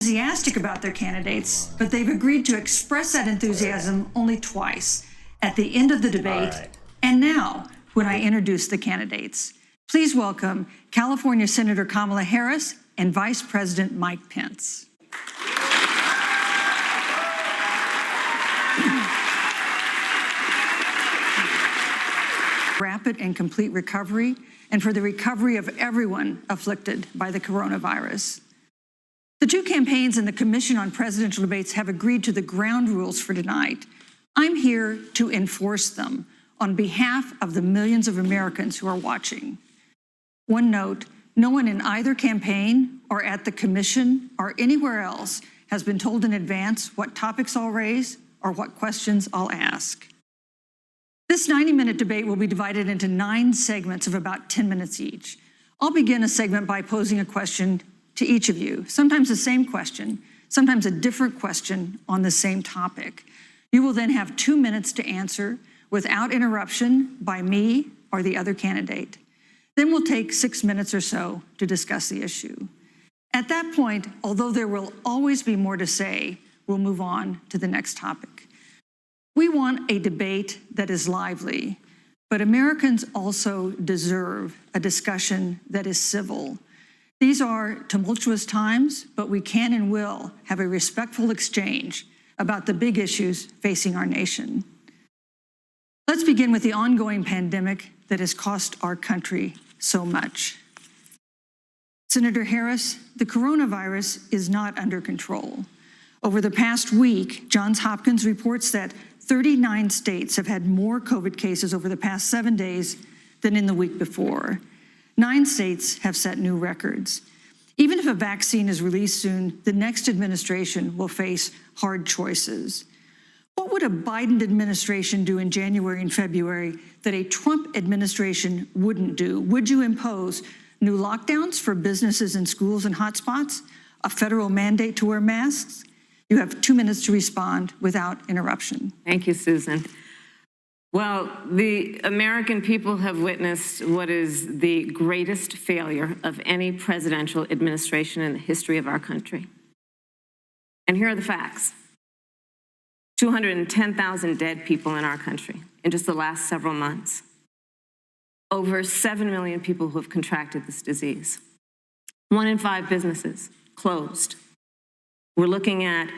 Enthusiastic about their candidates, but they've agreed to express that enthusiasm only twice, at the end of the debate and now when I introduce the candidates. Please welcome California Senator Kamala Harris and Vice President Mike Pence. Rapid and complete recovery, and for the recovery of everyone afflicted by the coronavirus. The two campaigns and the Commission on Presidential Debates have agreed to the ground rules for tonight. I'm here to enforce them on behalf of the millions of Americans who are watching. One note, no one in either campaign or at the Commission or anywhere else has been told in advance what topics I'll raise or what questions I'll ask. This 90-minute debate will be divided into 9 segments of about 10 minutes each. I'll begin a segment by posing a question to each of you, sometimes the same question, sometimes a different question on the same topic. You will then have 2 minutes to answer without interruption by me or the other candidate. Then we'll take 6 minutes or so to discuss the issue. At that point, although there will always be more to say, we'll move on to the next topic. We want a debate that is lively, but Americans also deserve a discussion that is civil. These are tumultuous times, but we can and will have a respectful exchange about the big issues facing our nation. Let's begin with the ongoing pandemic that has cost our country so much. Senator Harris, the coronavirus is not under control. Over the past week, Johns Hopkins reports that 39 states have had more COVID cases over the past 7 days than in the week before. 9 states have set new records. Even if a vaccine is released soon, the next administration will face hard choices. What would a Biden administration do in January and February that a Trump administration wouldn't do? Would you impose new lockdowns for businesses and schools and hotspots? A federal mandate to wear masks? You have 2 minutes to respond without interruption. Thank you, Susan. Well, the American people have witnessed what is the greatest failure of any presidential administration in the history of our country. And here are the facts. 210,000 dead people in our country in just the last several months. Over 7 million people who have contracted this disease. 1 in 5 businesses closed. We're looking at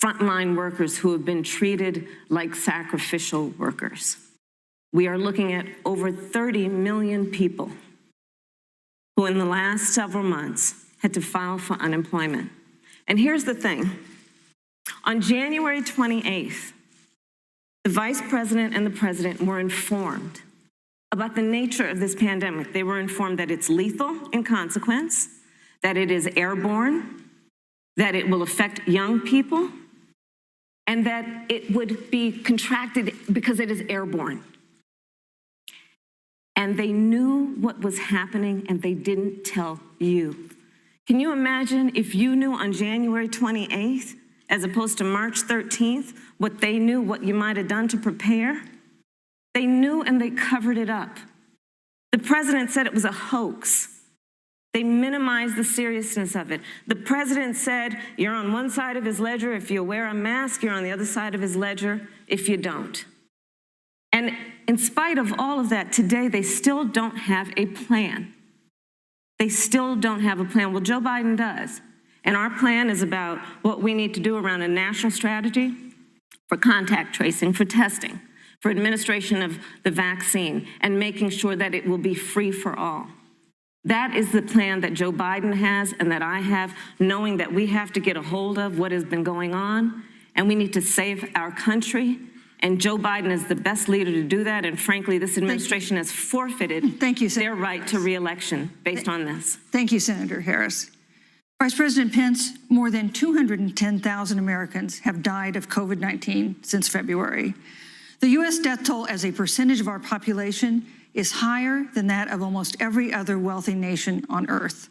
frontline workers who have been treated like sacrificial workers. We are looking at over 30 million people who in the last several months had to file for unemployment. And here's the thing. On January 28th, the Vice President and the President were informed about the nature of this pandemic. They were informed that it's lethal in consequence, that it is airborne, that it will affect young people, and that it would be contracted because it is airborne. And they knew what was happening and they didn't tell you. Can you imagine if you knew on January 28th, as opposed to March 13th, what they knew, what you might have done to prepare? They knew and they covered it up. The president said it was a hoax. They minimized the seriousness of it. The president said, you're on one side of his ledger if you wear a mask, you're on the other side of his ledger if you don't. And in spite of all of that, today they still don't have a plan. They still don't have a plan. Well, Joe Biden does. And our plan is about what we need to do around a national strategy for contact tracing, for testing, for administration of the vaccine, and making sure that it will be free for all. That is the plan that Joe Biden has and that I have, knowing that we have to get a hold of what has been going on, and we need to save our country. And Joe Biden is the best leader to do that. And frankly, this administration has forfeited their right to re-election based on this. Thank you, Senator Harris. Vice President Pence, more than 210,000 Americans have died of COVID-19 since February. The U.S. death toll as a percentage of our population is higher than that of almost every other wealthy nation on earth.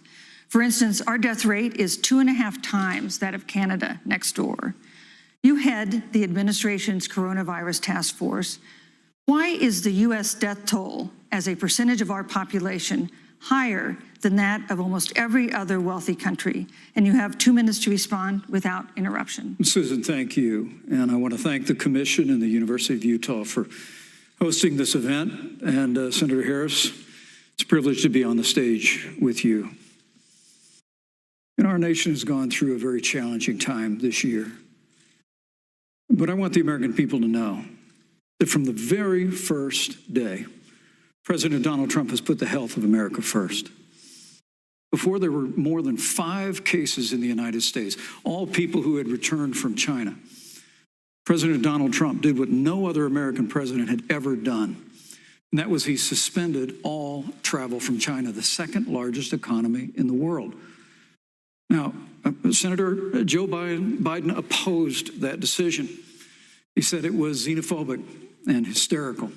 For instance, our death rate is 2.5 times that of Canada next door. You head the administration's coronavirus task force. Why is the U.S. death toll as a percentage of our population higher than that of almost every other wealthy country. And you have 2 minutes to respond without interruption. Susan, thank you. And I want to thank the Commission and the University of Utah for hosting this event. And Senator Harris, it's a privilege to be on the stage with you. And our nation has gone through a very challenging time this year. But I want the American people to know that from the very first day, President Donald Trump has put the health of America first. Before there were more than 5 cases in the United States, all people who had returned from China, President Donald Trump did what no other American president had ever done. And that was he suspended all travel from China, the second largest economy in the world. Now, Senator Joe Biden opposed that decision. He said it was xenophobic and hysterical.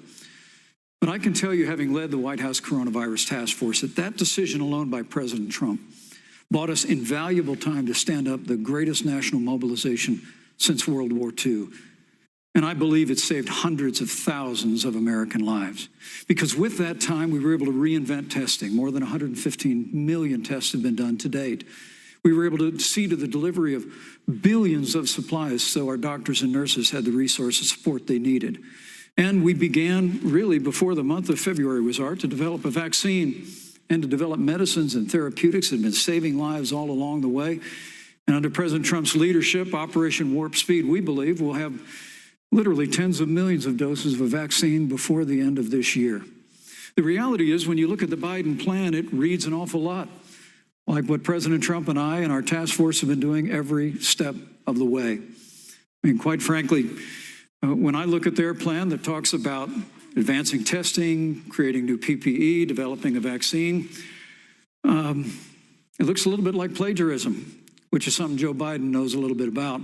But I can tell you, having led the White House Coronavirus Task Force, that that decision alone by President Trump bought us invaluable time to stand up the greatest national mobilization since World War II. And I believe it saved hundreds of thousands of American lives. Because with that time, we were able to reinvent testing. More than 115 million tests have been done to date. We were able to see to the delivery of billions of supplies so our doctors and nurses had the resources and support they needed. And we began, really before the month of February was out, to develop a vaccine and to develop medicines and therapeutics that have been saving lives all along the way. And under President Trump's leadership, Operation Warp Speed, we believe we'll have literally tens of millions of doses of a vaccine before the end of this year. The reality is, when you look at the Biden plan, it reads an awful lot like what President Trump and I and our task force have been doing every step of the way. I mean, quite frankly, when I look at their plan that talks about advancing testing, creating new PPE, developing a vaccine, it looks a little bit like plagiarism, which is something Joe Biden knows a little bit about.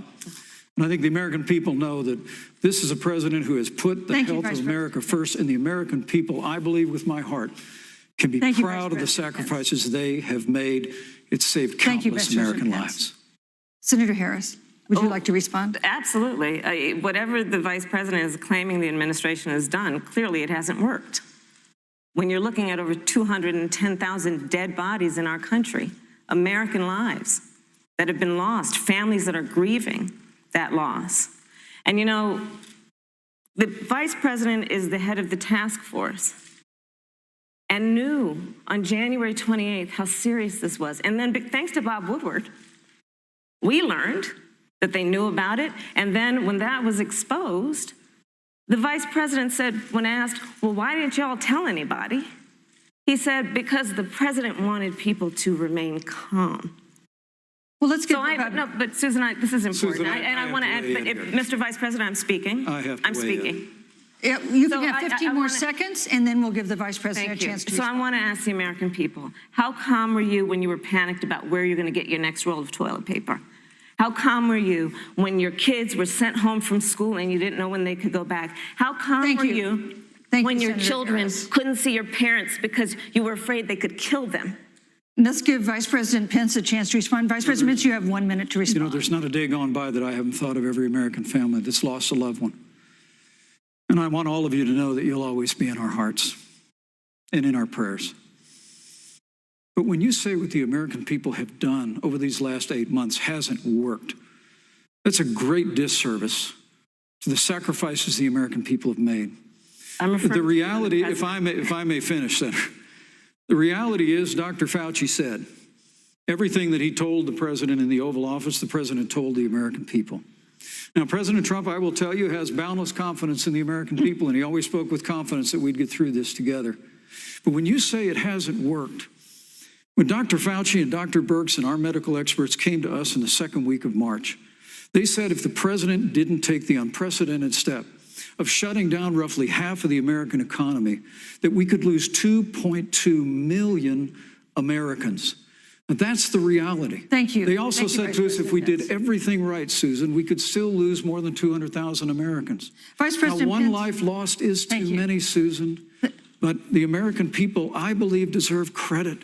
And I think the American people know that this is a president who has put the health of America first, and the American people, I believe with my heart, can be proud of the sacrifices they have made. It's saved countless American lives. Senator Harris, would you like to respond? Absolutely. Whatever the vice president is claiming the administration has done, clearly it hasn't worked. When you're looking at over 210,000 dead bodies in our country, American lives that have been lost, families that are grieving that loss. And you know, the vice president is the head of the task force and knew on January 28th how serious this was. And then thanks to Bob Woodward, we learned that they knew about it. And then when that was exposed, the vice president said, when asked, well, why didn't y'all tell anybody? He said, because the president wanted people to remain calm. Well, let's get no, but Susan, this is important. I want to add, but Mr. Vice President, I'm speaking. I'm speaking. Yeah, you can have 15 more seconds, and then we'll give the vice president a chance to respond. So I want to ask the American people, how calm were you when you were panicked about where you're going to get your next roll of toilet paper? How calm were you when your kids were sent home from school and you didn't know when they could go back? How calm were you when your children couldn't see your parents because you were afraid they could kill them? Let's give Vice President Pence a chance to respond. Vice President Pence, you have 1 minute to respond. You know, there's not a day gone by that I haven't thought of every American family that's lost a loved one. And I want all of you to know that you'll always be in our hearts and in our prayers. But when you say what the American people have done over these last 8 months hasn't worked, that's a great disservice to the sacrifices the American people have made. The reality, if I may finish, Senator, the reality is Dr. Fauci said everything that he told the president in the Oval Office, the president told the American people. Now, President Trump, I will tell you, has boundless confidence in the American people, and he always spoke with confidence that we'd get through this together. But when you say it hasn't worked, when Dr. Fauci and Dr. Birx and our medical experts came to us in the second week of March, they said if the president didn't take the unprecedented step of shutting down roughly half of the American economy, that we could lose 2.2 million Americans. Now, that's the reality. Thank you. They also said to us, if we did everything right, Susan, we could still lose more than 200,000 Americans. Vice President Now, one life lost is too many, Susan, but the American people, I believe, deserve credit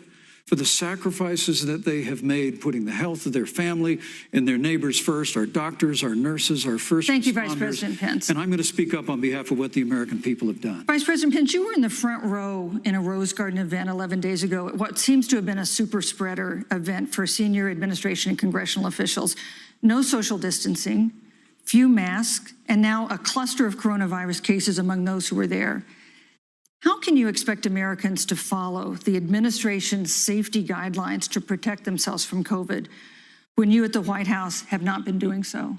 for the sacrifices that they have made, putting the health of their family and their neighbors first, our doctors, our nurses, our first Thank you, responders. Vice President Pence. And I'm going to speak up on behalf of what the American people have done. Vice President Pence, you were in the front row in a Rose Garden event 11 days ago at what seems to have been a super spreader event for senior administration and congressional officials. No social distancing, few masks, and now a cluster of coronavirus cases among those who were there. How can you expect Americans to follow the administration's safety guidelines to protect themselves from COVID when you at the White House have not been doing so?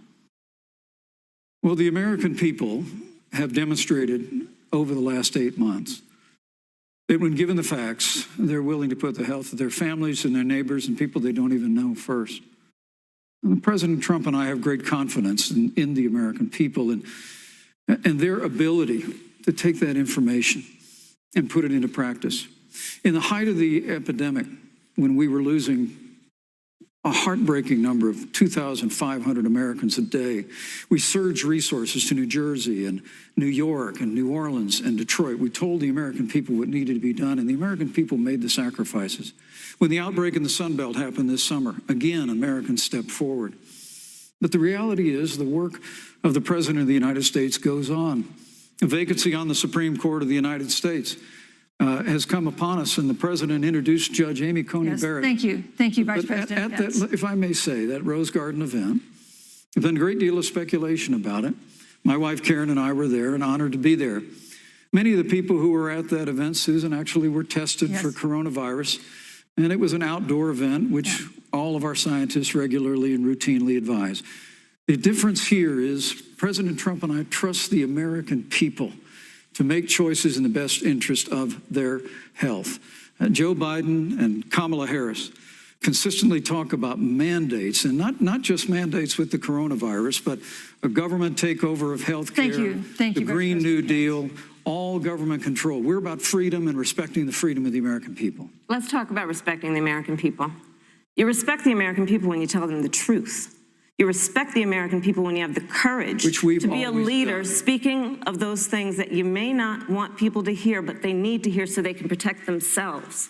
Well, the American people have demonstrated over the last 8 months that when given the facts, they're willing to put the health of their families and their neighbors and people they don't even know first. And President Trump and I have great confidence in the American people and their ability to take that information and put it into practice. In the height of the epidemic, when we were losing a heartbreaking number of 2,500 Americans a day, we surged resources to New Jersey and New York and New Orleans and Detroit. We told the American people what needed to be done, and the American people made the sacrifices. When the outbreak in the Sun Belt happened this summer, again, Americans stepped forward. But the reality is the work of the President of the United States goes on. A vacancy on the Supreme Court of the United States has come upon us, and the President introduced Judge Amy Coney Barrett. Thank you, Vice President Pence. If I may say, that Rose Garden event, there's been a great deal of speculation about it. My wife Karen and I were there and honored to be there. Many of the people who were at that event, Susan, actually were tested for coronavirus, and it was an outdoor event, which all of our scientists regularly and routinely advise. The difference here is President Trump and I trust the American people to make choices in the best interest of their health. Joe Biden and Kamala Harris consistently talk about mandates, and not just mandates with the coronavirus, but a government takeover of health care, the Green New Deal, all government control. We're about freedom and respecting the freedom of the American people. Let's talk about respecting the American people. You respect the American people when you tell them the truth. You respect the American people when you have the courage to be a leader, speaking of those things that you may not want people to hear, but they need to hear so they can protect themselves.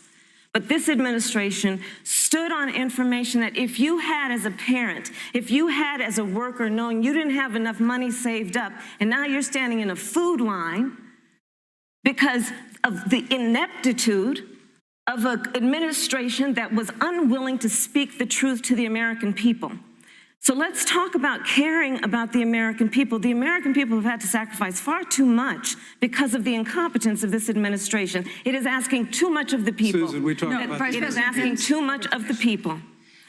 But this administration stood on information that if you had as a parent, if you had as a worker, knowing you didn't have enough money saved up, and now you're standing in a food line because of the ineptitude of an administration that was unwilling to speak the truth to the American people. So let's talk about caring about the American people. The American people have had to sacrifice far too much because of the incompetence of this administration. It is asking too much of the people. Susan, we talked about it is asking too much of the people.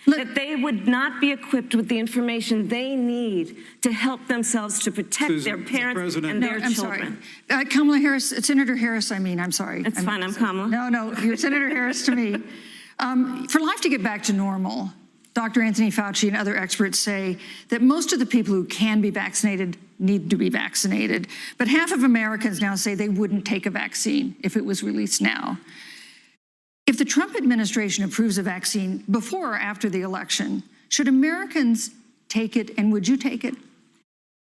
That they would not be equipped with the information they need to help themselves to protect their parents and their children. Sorry. Kamala Harris, Senator Harris, I'm sorry. It's fine, I'm Kamala. No, you're Senator Harris to me. For life to get back to normal, Dr. Anthony Fauci and other experts say that most of the people who can be vaccinated need to be vaccinated. But half of Americans now say they wouldn't take a vaccine if it was released now. If the Trump administration approves a vaccine before or after the election, should Americans take it, and would you take it?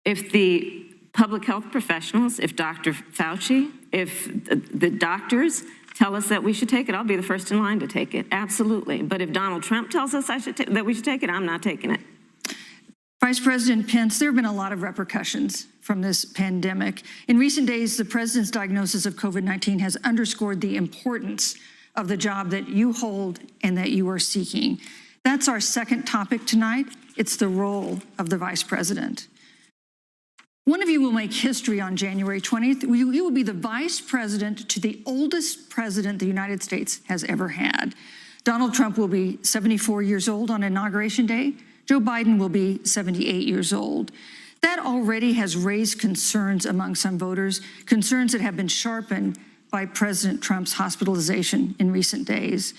If the public health professionals, if Dr. Fauci, if the doctors tell us that we should take it, I'll be the first in line to take it, absolutely. But if Donald Trump tells us that we should take it, I'm not taking it. Vice President Pence, there have been a lot of repercussions from this pandemic. In recent days, the president's diagnosis of COVID-19 has underscored the importance of the job that you hold and that you are seeking. That's our second topic tonight. It's the role of the vice president. One of you will make history on January 20th. You will be the vice president to the oldest president the United States has ever had. Donald Trump will be 74 years old on Inauguration Day. Joe Biden will be 78 years old. That already has raised concerns among some voters, concerns that have been sharpened by President Trump's hospitalization in recent days.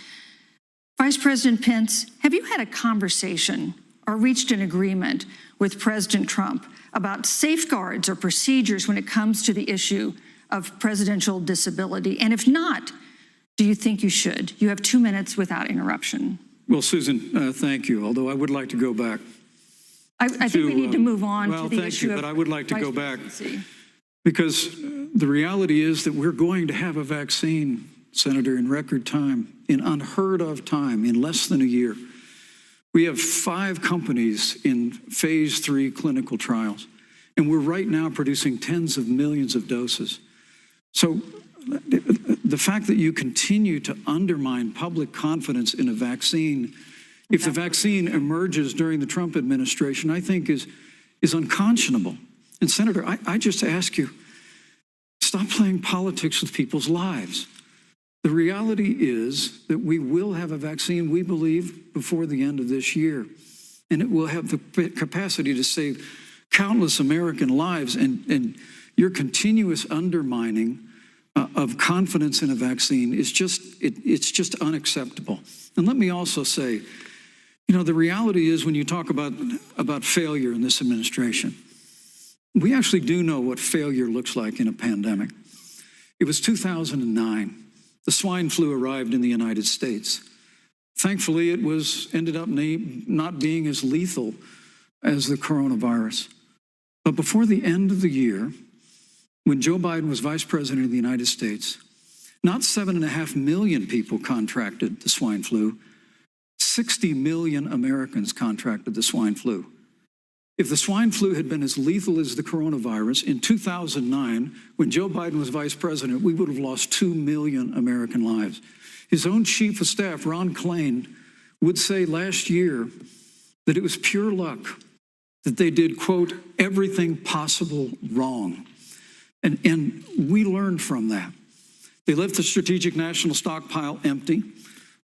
Vice President Pence, have you had a conversation or reached an agreement with President Trump about safeguards or procedures when it comes to the issue of presidential disability? And if not, do you think you should? You have 2 minutes without interruption. Well, Susan, thank you, although I would like to go back. I think we need to move on to the issue of but I would like to go back presidency. because the reality is that we're going to have a vaccine Senator, in record time, in unheard of time, in less than a year. We have 5 companies in phase 3 clinical trials, and we're right now producing tens of millions of doses. So the fact that you continue to undermine public confidence in a vaccine, if the vaccine emerges during the Trump administration, I think is unconscionable. And Senator, I just ask you, stop playing politics with people's lives. The reality is that we will have a vaccine, we believe, before the end of this year. And it will have the capacity to save countless American lives. And your continuous undermining of confidence in a vaccine is it's just unacceptable. And let me also say, the reality is when you talk about failure in this administration, we actually do know what failure looks like in a pandemic. It was 2009. The swine flu arrived in the United States. Thankfully, it ended up not being as lethal as the coronavirus. But before the end of the year, when Joe Biden was vice president of the United States, not 7.5 million people contracted the swine flu. 60 million Americans contracted the swine flu. If the swine flu had been as lethal as the coronavirus, in 2009, when Joe Biden was vice president, we would have lost 2 million American lives. His own chief of staff, Ron Klain, would say last year that it was pure luck that they did, quote, everything possible wrong. And we learned from that. They left the strategic national stockpile empty.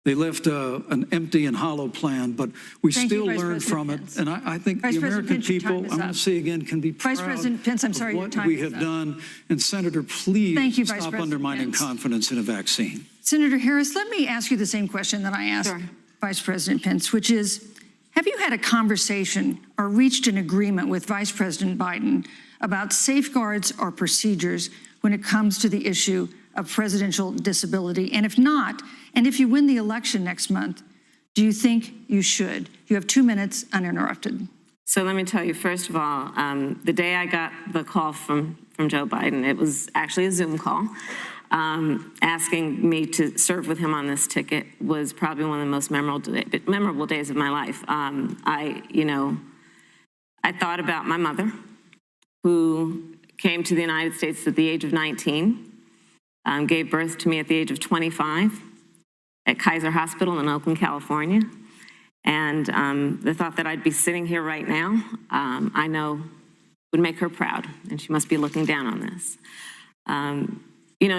They left an empty and hollow plan, but we still learned from it. And I think the American people, I'm going to say again, can be proud of what we have done. And Senator, please stop undermining confidence in a vaccine. Senator Harris, let me ask you the same question that I asked Vice President Pence, which is, have you had a conversation or reached an agreement with Vice President Biden about safeguards or procedures when it comes to the issue of presidential disability? And if not, and if you win the election next month, do you think you should? You have 2 minutes uninterrupted. So let me tell you, first of all, the day I got the call from Joe Biden, it was actually a Zoom call, asking me to serve with him on this ticket was probably one of the most memorable days of my life. I thought about my mother, who came to the United States at the age of 19, gave birth to me at the age of 25 at Kaiser Hospital in Oakland, California. And the thought that I'd be sitting here right now, I know would make her proud, and she must be looking down on this.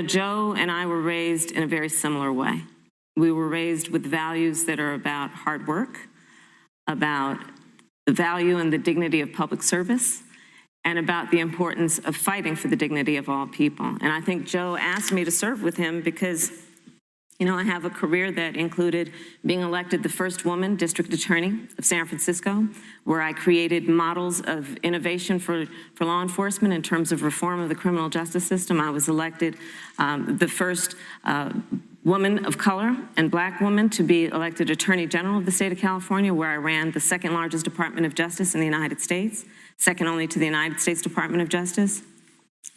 Joe and I were raised in a very similar way. We were raised with values that are about hard work, about the value and the dignity of public service, and about the importance of fighting for the dignity of all people. And I think Joe asked me to serve with him because, I have a career that included being elected the first woman district attorney of San Francisco, where I created models of innovation for law enforcement in terms of reform of the criminal justice system. I was elected the first woman of color and black woman to be elected Attorney General of the state of California, where I ran the second largest Department of Justice in the United States, second only to the United States Department of Justice.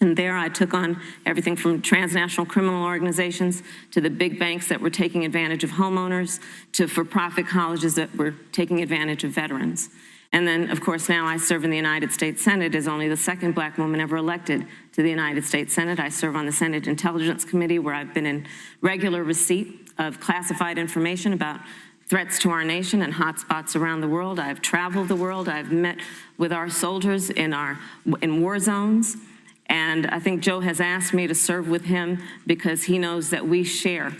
And there I took on everything from transnational criminal organizations to the big banks that were taking advantage of homeowners to for-profit colleges that were taking advantage of veterans. And then, of course, now I serve in the United States Senate as only the second black woman ever elected to the United States Senate. I serve on the Senate Intelligence Committee, where I've been in regular receipt of classified information about threats to our nation and hotspots around the world. I've traveled the world. I've met with our soldiers in war zones. And I think Joe has asked me to serve with him because he knows that we share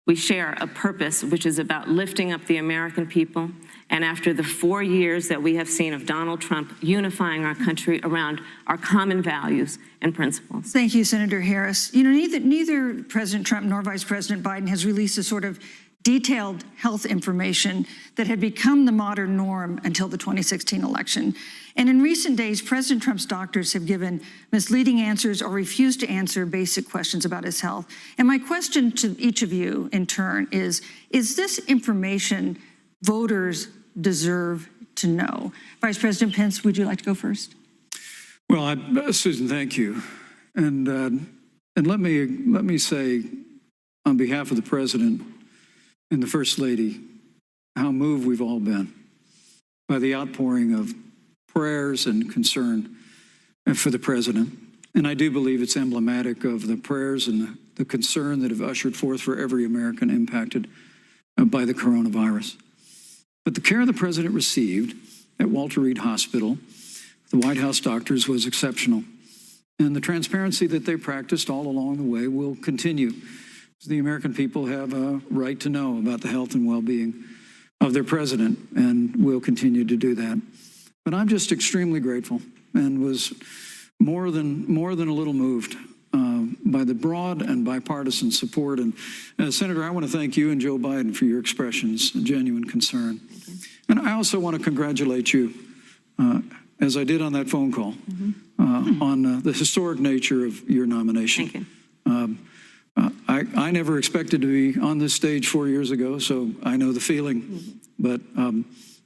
a purpose which is about lifting up the American people. And after the 4 years that we have seen of Donald Trump unifying our country around our common values and principles. Thank you, Senator Harris. Neither President Trump nor Vice President Biden has released a sort of detailed health information that had become the modern norm until the 2016 election. And in recent days, President Trump's doctors have given misleading answers or refused to answer basic questions about his health. And my question to each of you in turn is this information voters deserve to know? Vice President Pence, would you like to go first? Well, Susan, thank you. And let me say, on behalf of the President and the First Lady, how moved we've all been by the outpouring of prayers and concern for the President. And I do believe it's emblematic of the prayers and the concern that have ushered forth for every American impacted by the coronavirus. But the care the President received at Walter Reed Hospital, the White House doctors, was exceptional. And the transparency that they practiced all along the way will continue. The American people have a right to know about the health and well-being of their president, and will continue to do that. But I'm just extremely grateful and was more than a little moved by the broad and bipartisan support. And Senator, I want to thank you and Joe Biden for your expressions, genuine concern. And I also want to congratulate you, as I did on that phone call, on the historic nature of your nomination. Thank you. I never expected to be on this stage 4 years ago, so I know the feeling. But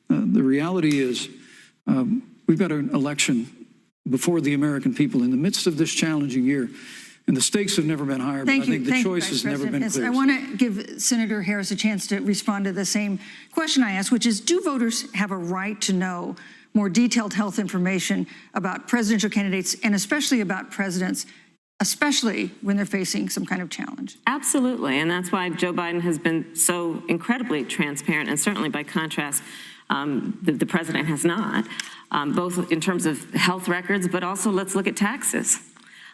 the reality is we've got an election before the American people in the midst of this challenging year. And the stakes have never been higher, but I think the choice has never been clearer. I want to give Senator Harris a chance to respond to the same question I asked, which is, do voters have a right to know more detailed health information about presidential candidates, and especially about presidents, especially when they're facing some kind of challenge? Absolutely, and that's why Joe Biden has been so incredibly transparent, and certainly by contrast, the president has not, both in terms of health records, but also let's look at taxes.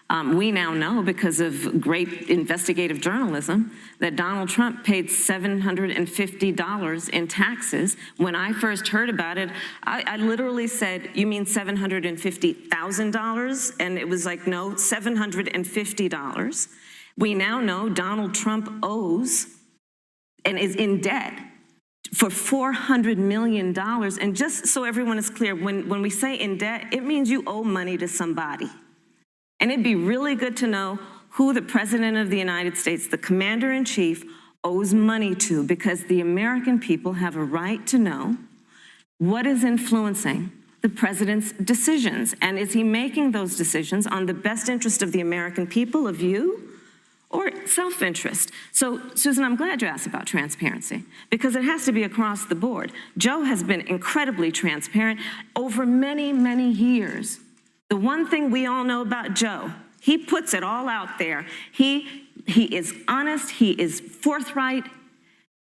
We now know, because of great investigative journalism, that Donald Trump paid $750 in taxes. When I first heard about it, I literally said, "You mean $750,000? And it was like, no, $750. We now know Donald Trump owes and is in debt for $400 million. And just so everyone is clear, when we say in debt, it means you owe money to somebody. And it'd be really good to know who the President of the United States, the Commander-in-Chief, owes money to, because the American people have a right to know what is influencing the President's decisions. And is he making those decisions on the best interest of the American people, of you, or self-interest? So, Susan, I'm glad you asked about transparency, because it has to be across the board. Joe has been incredibly transparent over many, many years. The one thing we all know about Joe, he puts it all out there. He is honest, he is forthright.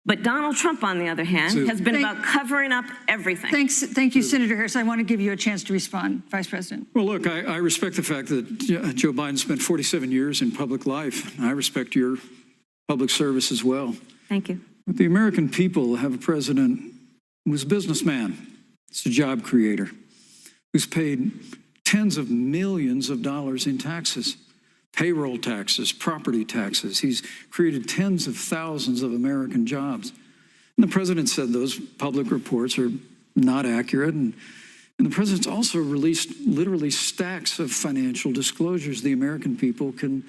But Donald Trump, on the other hand, has been about covering up everything. Thank you, Senator Harris. I want to give you a chance to respond, Vice President. Well, look, I respect the fact that Joe Biden spent 47 years in public life. I respect your public service as well. Thank you. But the American people have a president who's a businessman, he's a job creator, who's paid tens of millions of dollars in taxes, payroll taxes, property taxes. He's created tens of thousands of American jobs. And the president said those public reports are not accurate. And the president's also released literally stacks of financial disclosures the American people can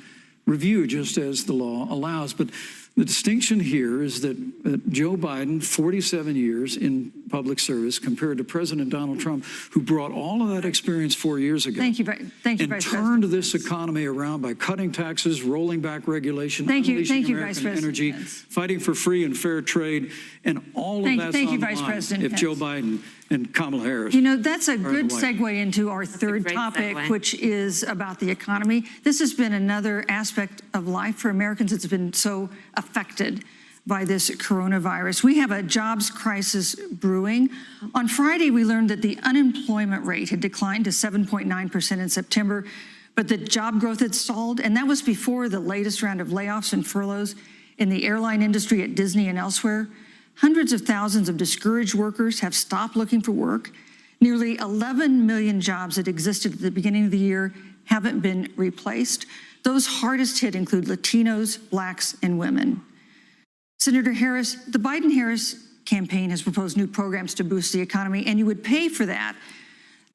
review, just as the law allows. But the distinction here is that Joe Biden, 47 years in public service, compared to President Donald Trump, who brought all of that experience 4 years ago. Thank you, Vice President. And turned this economy around by cutting taxes, rolling back regulation, unleashing American energy, fighting for free and fair trade, and all of that's on the line if Joe Biden and Kamala Harris. You know, that's a good segue into our third topic, which is about the economy. This has been another aspect of life for Americans that's been so affected by this coronavirus. We have a jobs crisis brewing. On Friday, we learned that the unemployment rate had declined to 7.9% in September, but the job growth had stalled, and that was before the latest round of layoffs and furloughs in the airline industry at Disney and elsewhere. Hundreds of thousands of discouraged workers have stopped looking for work. Nearly 11 million jobs that existed at the beginning of the year haven't been replaced. Those hardest hit include Latinos, Blacks, and women. Senator Harris, the Biden-Harris campaign has proposed new programs to boost the economy, and you would pay for that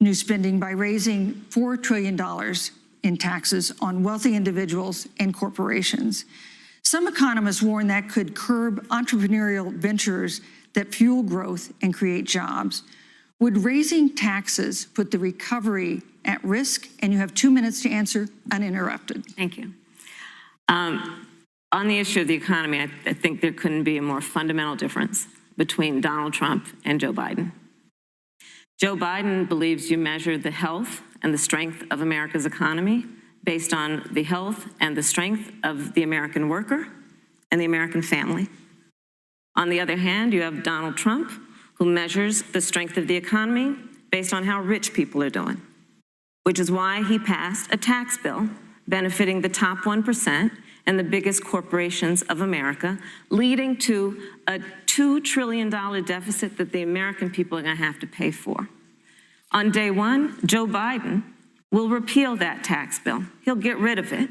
new spending by raising $4 trillion in taxes on wealthy individuals and corporations. Some economists warn that could curb entrepreneurial ventures that fuel growth and create jobs. Would raising taxes put the recovery at risk? And you have 2 minutes to answer uninterrupted. Thank you. On the issue of the economy, I think there couldn't be a more fundamental difference between Donald Trump and Joe Biden. Joe Biden believes you measure the health and the strength of America's economy based on the health and the strength of the American worker and the American family. On the other hand, you have Donald Trump, who measures the strength of the economy based on how rich people are doing, which is why he passed a tax bill benefiting the top 1% and the biggest corporations of America, leading to a $2 trillion deficit that the American people are going to have to pay for. On day one, Joe Biden will repeal that tax bill. He'll get rid of it.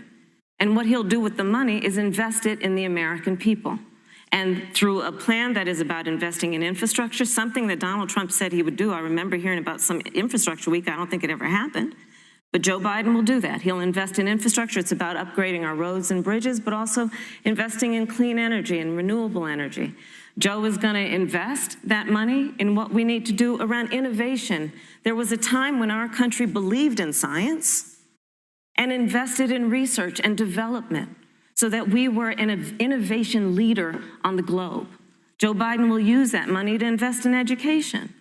And what he'll do with the money is invest it in the American people. And through a plan that is about investing in infrastructure, something that Donald Trump said he would do. I remember hearing about some infrastructure week. I don't think it ever happened. But Joe Biden will do that. He'll invest in infrastructure. It's about upgrading our roads and bridges, but also investing in clean energy and renewable energy. Joe is going to invest that money in what we need to do around innovation. There was a time when our country believed in science and invested in research and development so that we were an innovation leader on the globe. Joe Biden will use that money to invest in education.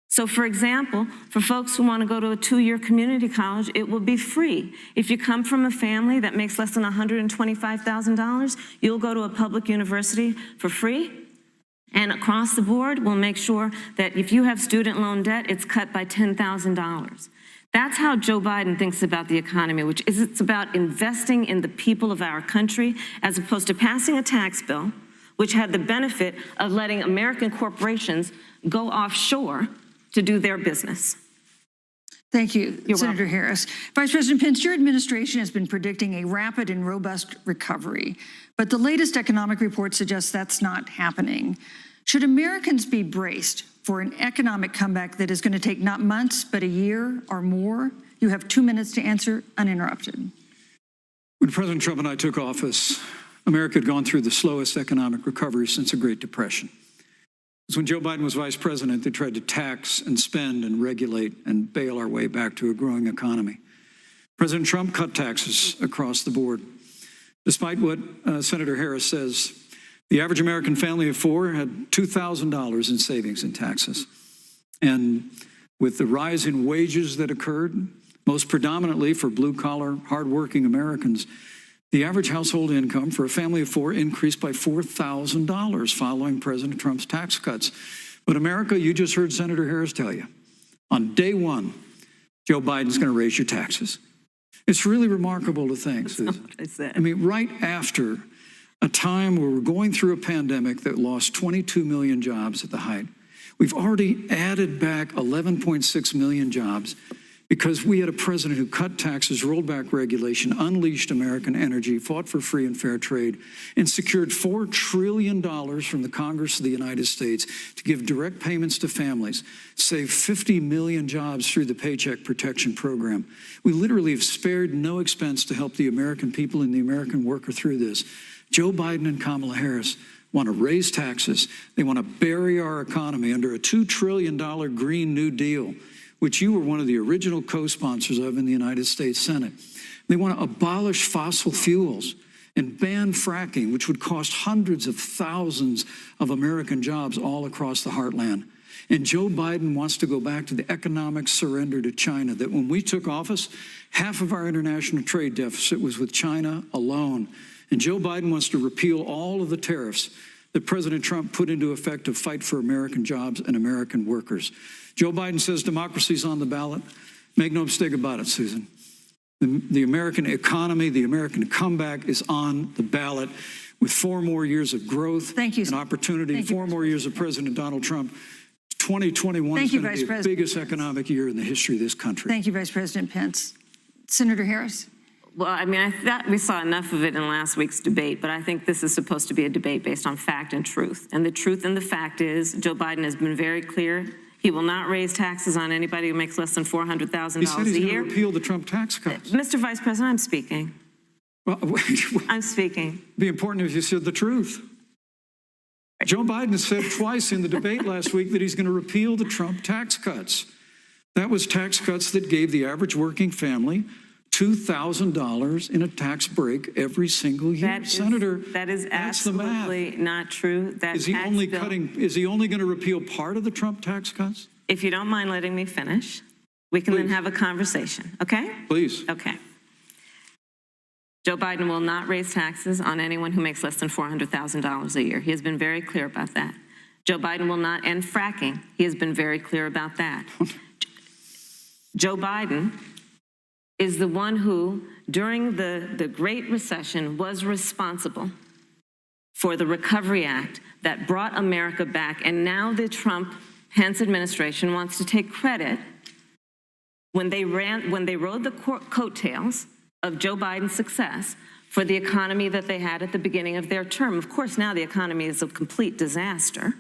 So, for example, for folks who want to go to a 2-year community college, it will be free. If you come from a family that makes less than $125,000, you'll go to a public university for free. And across the board, we'll make sure that if you have student loan debt, it's cut by $10,000. That's how Joe Biden thinks about the economy, which is it's about investing in the people of our country as opposed to passing a tax bill, which had the benefit of letting American corporations go offshore to do their business. Thank you, Senator Harris. Vice President Pence, your administration has been predicting a rapid and robust recovery, but the latest economic report suggests that's not happening. Should Americans be braced for an economic comeback that is going to take not months, but a year or more? You have 2 minutes to answer uninterrupted. When President Trump and I took office, America had gone through the slowest economic recovery since the Great Depression. Because when Joe Biden was vice president, they tried to tax and spend and regulate and bail our way back to a growing economy. President Trump cut taxes across the board. Despite what Senator Harris says, the average American family of 4 had $2,000 in savings in taxes. And with the rise in wages that occurred, most predominantly for blue-collar, hardworking Americans, the average household income for a family of 4 increased by $4,000 following President Trump's tax cuts. But America, you just heard Senator Harris tell you, on day one, Joe Biden's going to raise your taxes. It's really remarkable to think, Susan. That's not what I said. I mean, right after a time where we're going through a pandemic that lost 22 million jobs at the height, we've already added back 11.6 million jobs because we had a president who cut taxes, rolled back regulation, unleashed American energy, fought for free and fair trade, and secured $4 trillion from the Congress of the United States to give direct payments to families, save 50 million jobs through the Paycheck Protection Program. We literally have spared no expense to help the American people and the American worker through this. Joe Biden and Kamala Harris want to raise taxes. They want to bury our economy under a $2 trillion Green New Deal, which you were one of the original co-sponsors of in the United States Senate. They want to abolish fossil fuels and ban fracking, which would cost hundreds of thousands of American jobs all across the heartland. And Joe Biden wants to go back to the economic surrender to China, that when we took office, half of our international trade deficit was with China alone. And Joe Biden wants to repeal all of the tariffs that President Trump put into effect to fight for American jobs and American workers. Joe Biden says democracy's on the ballot. Make no mistake about it, Susan. The American economy, the American comeback is on the ballot with 4 more years of growth and opportunity, 4 more years of President Donald Trump. 2021 is going to be the biggest economic year in the history of this country. Thank you, Vice President Pence. Senator Harris. Well, I mean, I thought we saw enough of it in last week's debate, but I think this is supposed to be a debate based on fact and truth. And the truth and the fact is Joe Biden has been very clear. He will not raise taxes on anybody who makes less than $400,000 a year. He said he's going to repeal the Trump tax cuts. Mr. Vice President, I'm speaking. Well, I'm speaking. It'd be important if you said the truth. Joe Biden said twice in the debate last week that he's going to repeal the Trump tax cuts. That was tax cuts that gave the average working family $2,000 in a tax break every single year. Senator, that is that's the math. absolutely not true. That Is he tax only bill- is he only going to repeal part of the Trump tax cuts? If you don't mind letting me finish, we can then Please. have a conversation, okay? Please. Okay. Joe Biden will not raise taxes on anyone who makes less than $400,000 a year. He has been very clear about that. Joe Biden will not end fracking. He has been very clear about that. Joe Biden is the one who, during the Great Recession, was responsible for the Recovery Act that brought America back. And now the Trump-Pence administration wants to take credit when they rode the coattails of Joe Biden's success for the economy that they had at the beginning of their term. Of course, now the economy is a complete disaster.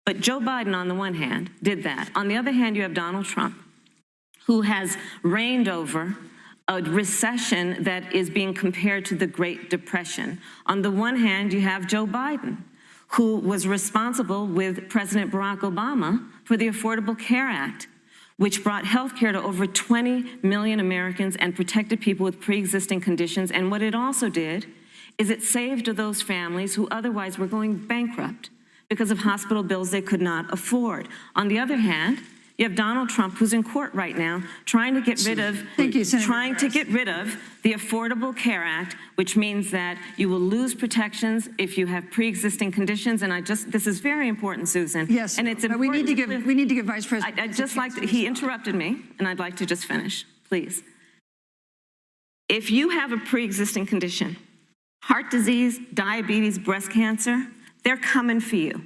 But Joe Biden, on the one hand, did that. On the other hand, you have Donald Trump, who has reigned over a recession that is being compared to the Great Depression. On the one hand, you have Joe Biden, who was responsible with President Barack Obama for the Affordable Care Act, which brought health care to over 20 million Americans and protected people with pre-existing conditions. And what it also did is it saved those families who otherwise were going bankrupt because of hospital bills they could not afford. On the other hand, you have Donald Trump, who's in court right now, trying to get rid of the Affordable Care Act, which means that you will lose protections if you have pre-existing conditions. And this is very important, Susan. Yes, and it's but we need to give Vice President. I'd just like to, he interrupted me, and I'd like to just finish, please. If you have a pre-existing condition, heart disease, diabetes, breast cancer, they're coming for you.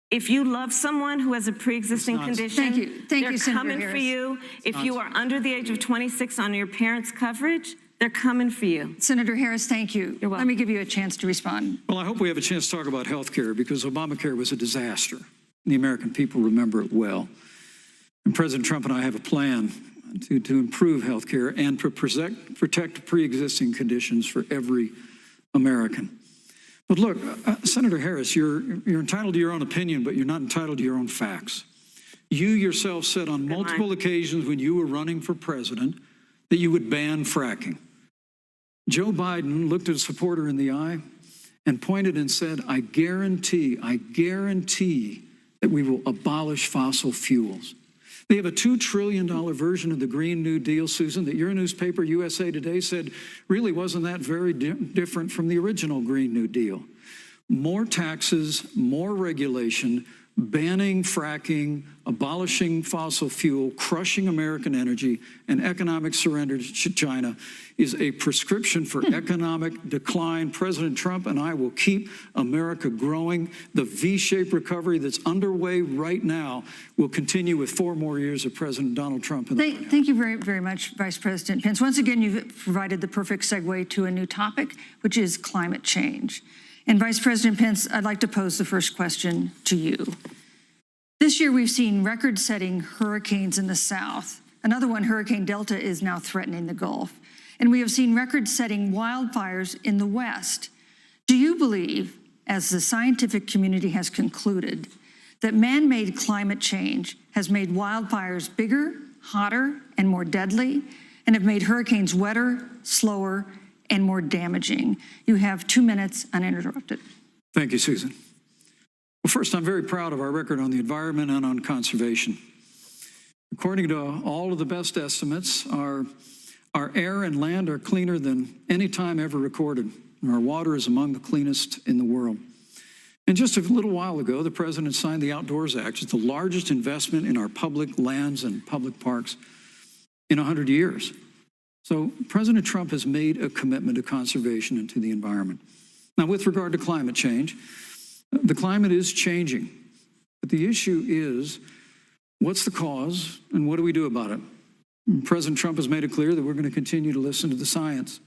If you love someone who has a pre-existing condition, they're coming for you. If you are under the age of 26 on your parents' coverage, they're coming for you. Senator Harris, thank you. You're welcome. Let me give you a chance to respond. Well, I hope we have a chance to talk about health care because Obamacare was a disaster. The American people remember it well. And President Trump and I have a plan to improve health care and to protect pre-existing conditions for every American. But look, Senator Harris, you're entitled to your own opinion, but you're not entitled to your own facts. You yourself said on multiple occasions when you were running for president that you would ban fracking. Joe Biden looked at a supporter in the eye and pointed and said, I guarantee that we will abolish fossil fuels. They have a $2 trillion version of the Green New Deal, Susan, that your newspaper, USA Today, said really wasn't that very different from the original Green New Deal. More taxes, more regulation, banning fracking, abolishing fossil fuel, crushing American energy, and economic surrender to China is a prescription for economic decline. President Trump and I will keep America growing. The V-shaped recovery that's underway right now will continue with 4 more years of President Donald Trump. Thank you very, very much, Vice President Pence. Once again, you've provided the perfect segue to a new topic, which is climate change. And Vice President Pence, I'd like to pose the first question to you. This year, we've seen record-setting hurricanes in the South. Another one, Hurricane Delta, is now threatening the Gulf. And we have seen record-setting wildfires in the West. Do you believe, as the scientific community has concluded, that man-made climate change has made wildfires bigger, hotter, and more deadly, and have made hurricanes wetter, slower, and more damaging? You have 2 minutes uninterrupted. Thank you, Susan. Well, first, I'm very proud of our record on the environment and on conservation. According to all of the best estimates, our air and land are cleaner than any time ever recorded. And our water is among the cleanest in the world. And just a little while ago, the president signed the Outdoors Act. It's the largest investment in our public lands and public parks in 100 years. So President Trump has made a commitment to conservation and to the environment. Now, with regard to climate change, the climate is changing. But the issue is, what's the cause and what do we do about it? And President Trump has made it clear that we're going to continue to listen to the science.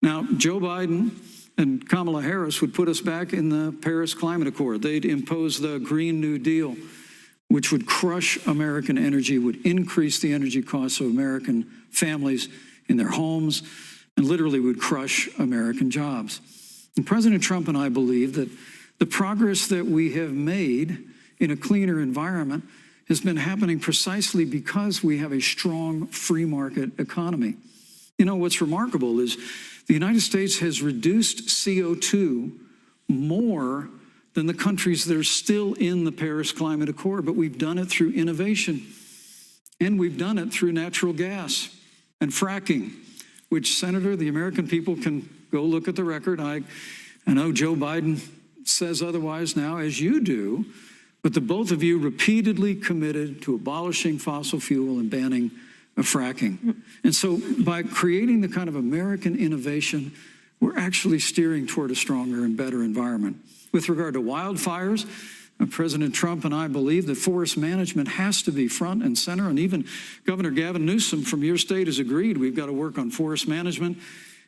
Now, Joe Biden and Kamala Harris would put us back in the Paris Climate Accord. They'd impose the Green New Deal, which would crush American energy, would increase the energy costs of American families in their homes, and literally would crush American jobs. And President Trump and I believe that the progress that we have made in a cleaner environment has been happening precisely because we have a strong free market economy. You know, what's remarkable is the United States has reduced CO2 more than the countries that are still in the Paris Climate Accord, but we've done it through innovation. And we've done it through natural gas and fracking, which, Senator, the American people can go look at the record. I know Joe Biden says otherwise now, as you do, but the both of you repeatedly committed to abolishing fossil fuel and banning fracking. And so by creating the kind of American innovation, we're actually steering toward a stronger and better environment. With regard to wildfires, President Trump and I believe that forest management has to be front and center, and even Governor Gavin Newsom from your state has agreed we've got to work on forest management.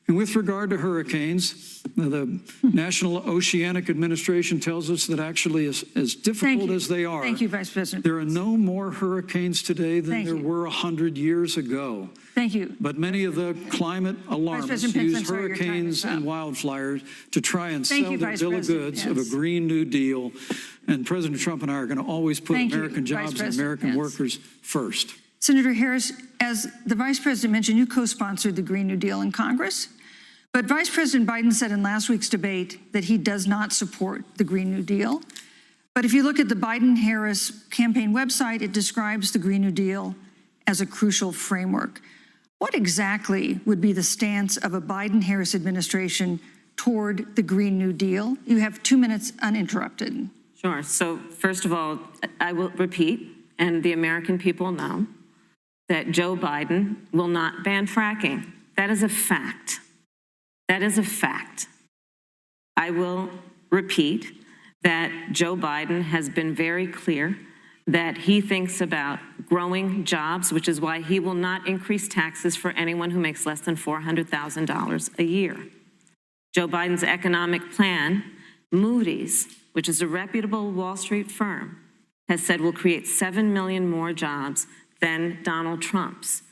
And with regard to hurricanes, the National Oceanic Administration tells us that actually as difficult as they are, thank you, Vice President. There are no more hurricanes today than there were 100 years ago. Thank you. But many of the climate alarmists use hurricanes and wildfires to try and sell their bill of goods of a Green New Deal. And President Trump and I are going to always put American jobs and American workers first. Senator Harris, as the Vice President mentioned, you co-sponsored the Green New Deal in Congress. But Vice President Biden said in last week's debate that he does not support the Green New Deal. But if you look at the Biden-Harris campaign website, it describes the Green New Deal as a crucial framework. What exactly would be the stance of a Biden-Harris administration toward the Green New Deal? You have 2 minutes uninterrupted. Sure. So first of all, I will repeat, and the American people know, that Joe Biden will not ban fracking. That is a fact. That is a fact. I will repeat that Joe Biden has been very clear that he thinks about growing jobs, which is why he will not increase taxes for anyone who makes less than $400,000 a year. Joe Biden's economic plan, Moody's, which is a reputable Wall Street firm, has said will create 7 million more jobs than Donald Trump's.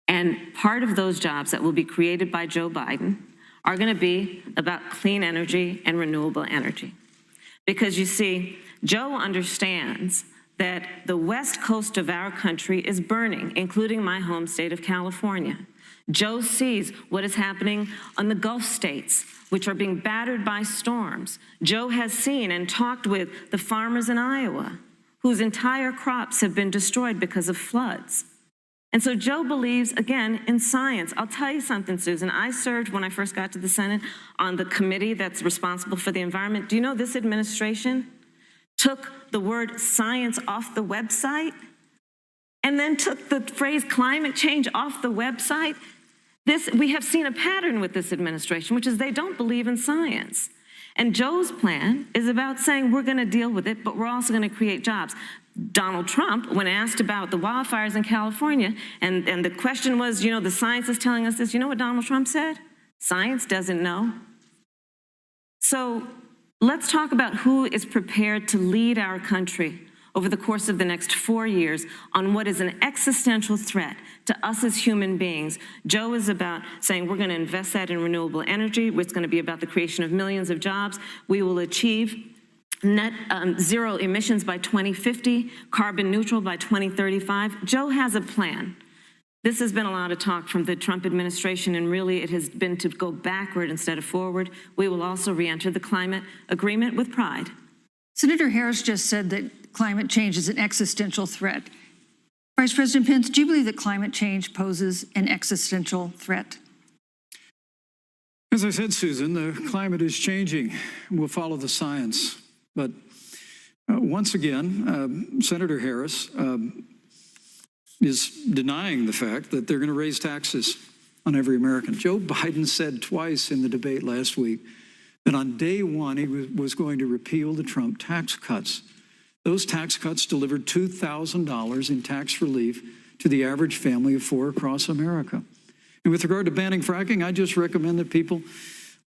And part of those jobs that will be created by Joe Biden are going to be about clean energy and renewable energy. Because you see, Joe understands that the west coast of our country is burning, including my home state of California. Joe sees what is happening on the Gulf states, which are being battered by storms. Joe has seen and talked with the farmers in Iowa, whose entire crops have been destroyed because of floods. And so Joe believes, again, in science. I'll tell you something, Susan. I served, when I first got to the Senate, on the committee that's responsible for the environment. Do you know this administration took the word science off the website and then took the phrase climate change off the website? We have seen a pattern with this administration, which is they don't believe in science. And Joe's plan is about saying we're going to deal with it, but we're also going to create jobs. Donald Trump, when asked about the wildfires in California, and the question was, you know, the science is telling us this, you know what Donald Trump said? Science doesn't know. So let's talk about who is prepared to lead our country over the course of the next 4 years on what is an existential threat to us as human beings. Joe is about saying we're going to invest that in renewable energy. It's going to be about the creation of millions of jobs. We will achieve net zero emissions by 2050, carbon neutral by 2035. Joe has a plan. This has been a lot of talk from the Trump administration, and really it has been to go backward instead of forward. We will also re-enter the climate agreement with pride. Senator Harris just said that climate change is an existential threat. Vice President Pence, do you believe that climate change poses an existential threat? As I said, Susan, the climate is changing. We'll follow the science. But once again, Senator Harris is denying the fact that they're going to raise taxes on every American. Joe Biden said twice in the debate last week that on day one he was going to repeal the Trump tax cuts. Those tax cuts delivered $2,000 in tax relief to the average family of four across America. And with regard to banning fracking, I just recommend that people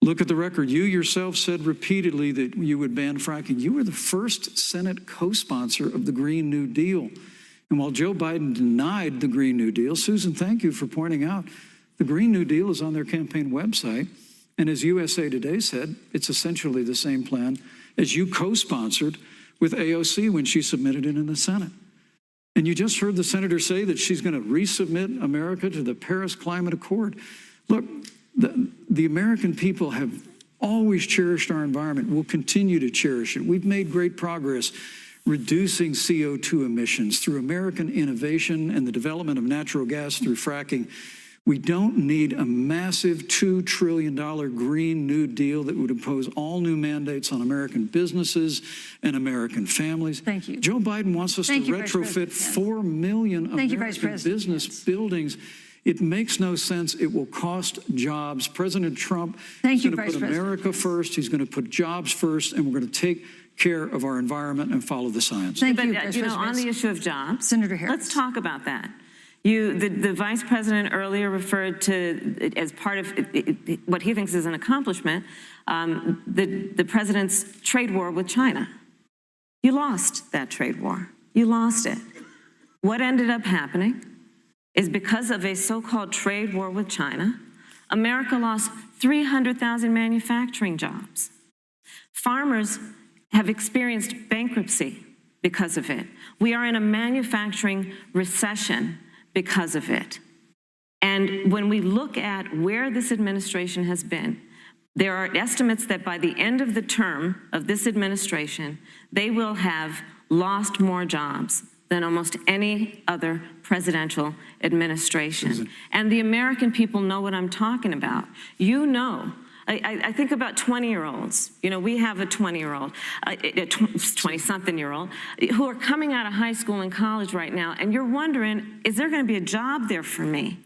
look at the record. You yourself said repeatedly that you would ban fracking. You were the first Senate co-sponsor of the Green New Deal. And while Joe Biden denied the Green New Deal, Susan, thank you for pointing out, the Green New Deal is on their campaign website. And as USA Today said, it's essentially the same plan as you co-sponsored with AOC when she submitted it in the Senate. And you just heard the senator say that she's going to resubmit America to the Paris Climate Accord. Look, the American people have always cherished our environment. We'll continue to cherish it. We've made great progress reducing CO2 emissions through American innovation and the development of natural gas through fracking. We don't need a massive $2 trillion Green New Deal that would impose all new mandates on American businesses and American families. Thank you. Joe Biden wants us to retrofit 4 million American business buildings. It makes no sense. It will cost jobs. President Trump is going to put America first. He's going to put jobs first, and we're going to take care of our environment and follow the science. Thank you, But, on the issue of jobs, Senator Harris. Let's talk about that. The vice president earlier referred to, as part of what he thinks is an accomplishment, the president's trade war with China. You lost that trade war. You lost it. What ended up happening is because of a so-called trade war with China, America lost 300,000 manufacturing jobs. Farmers have experienced bankruptcy because of it. We are in a manufacturing recession because of it. And when we look at where this administration has been, there are estimates that by the end of the term of this administration, they will have lost more jobs than almost any other presidential administration. And the American people know what I'm talking about. You know, I think about 20-year-olds. You know, we have a 20-year-old, a 20-something-year-old, who are coming out of high school and college right now, and you're wondering, is there going to be a job there for me?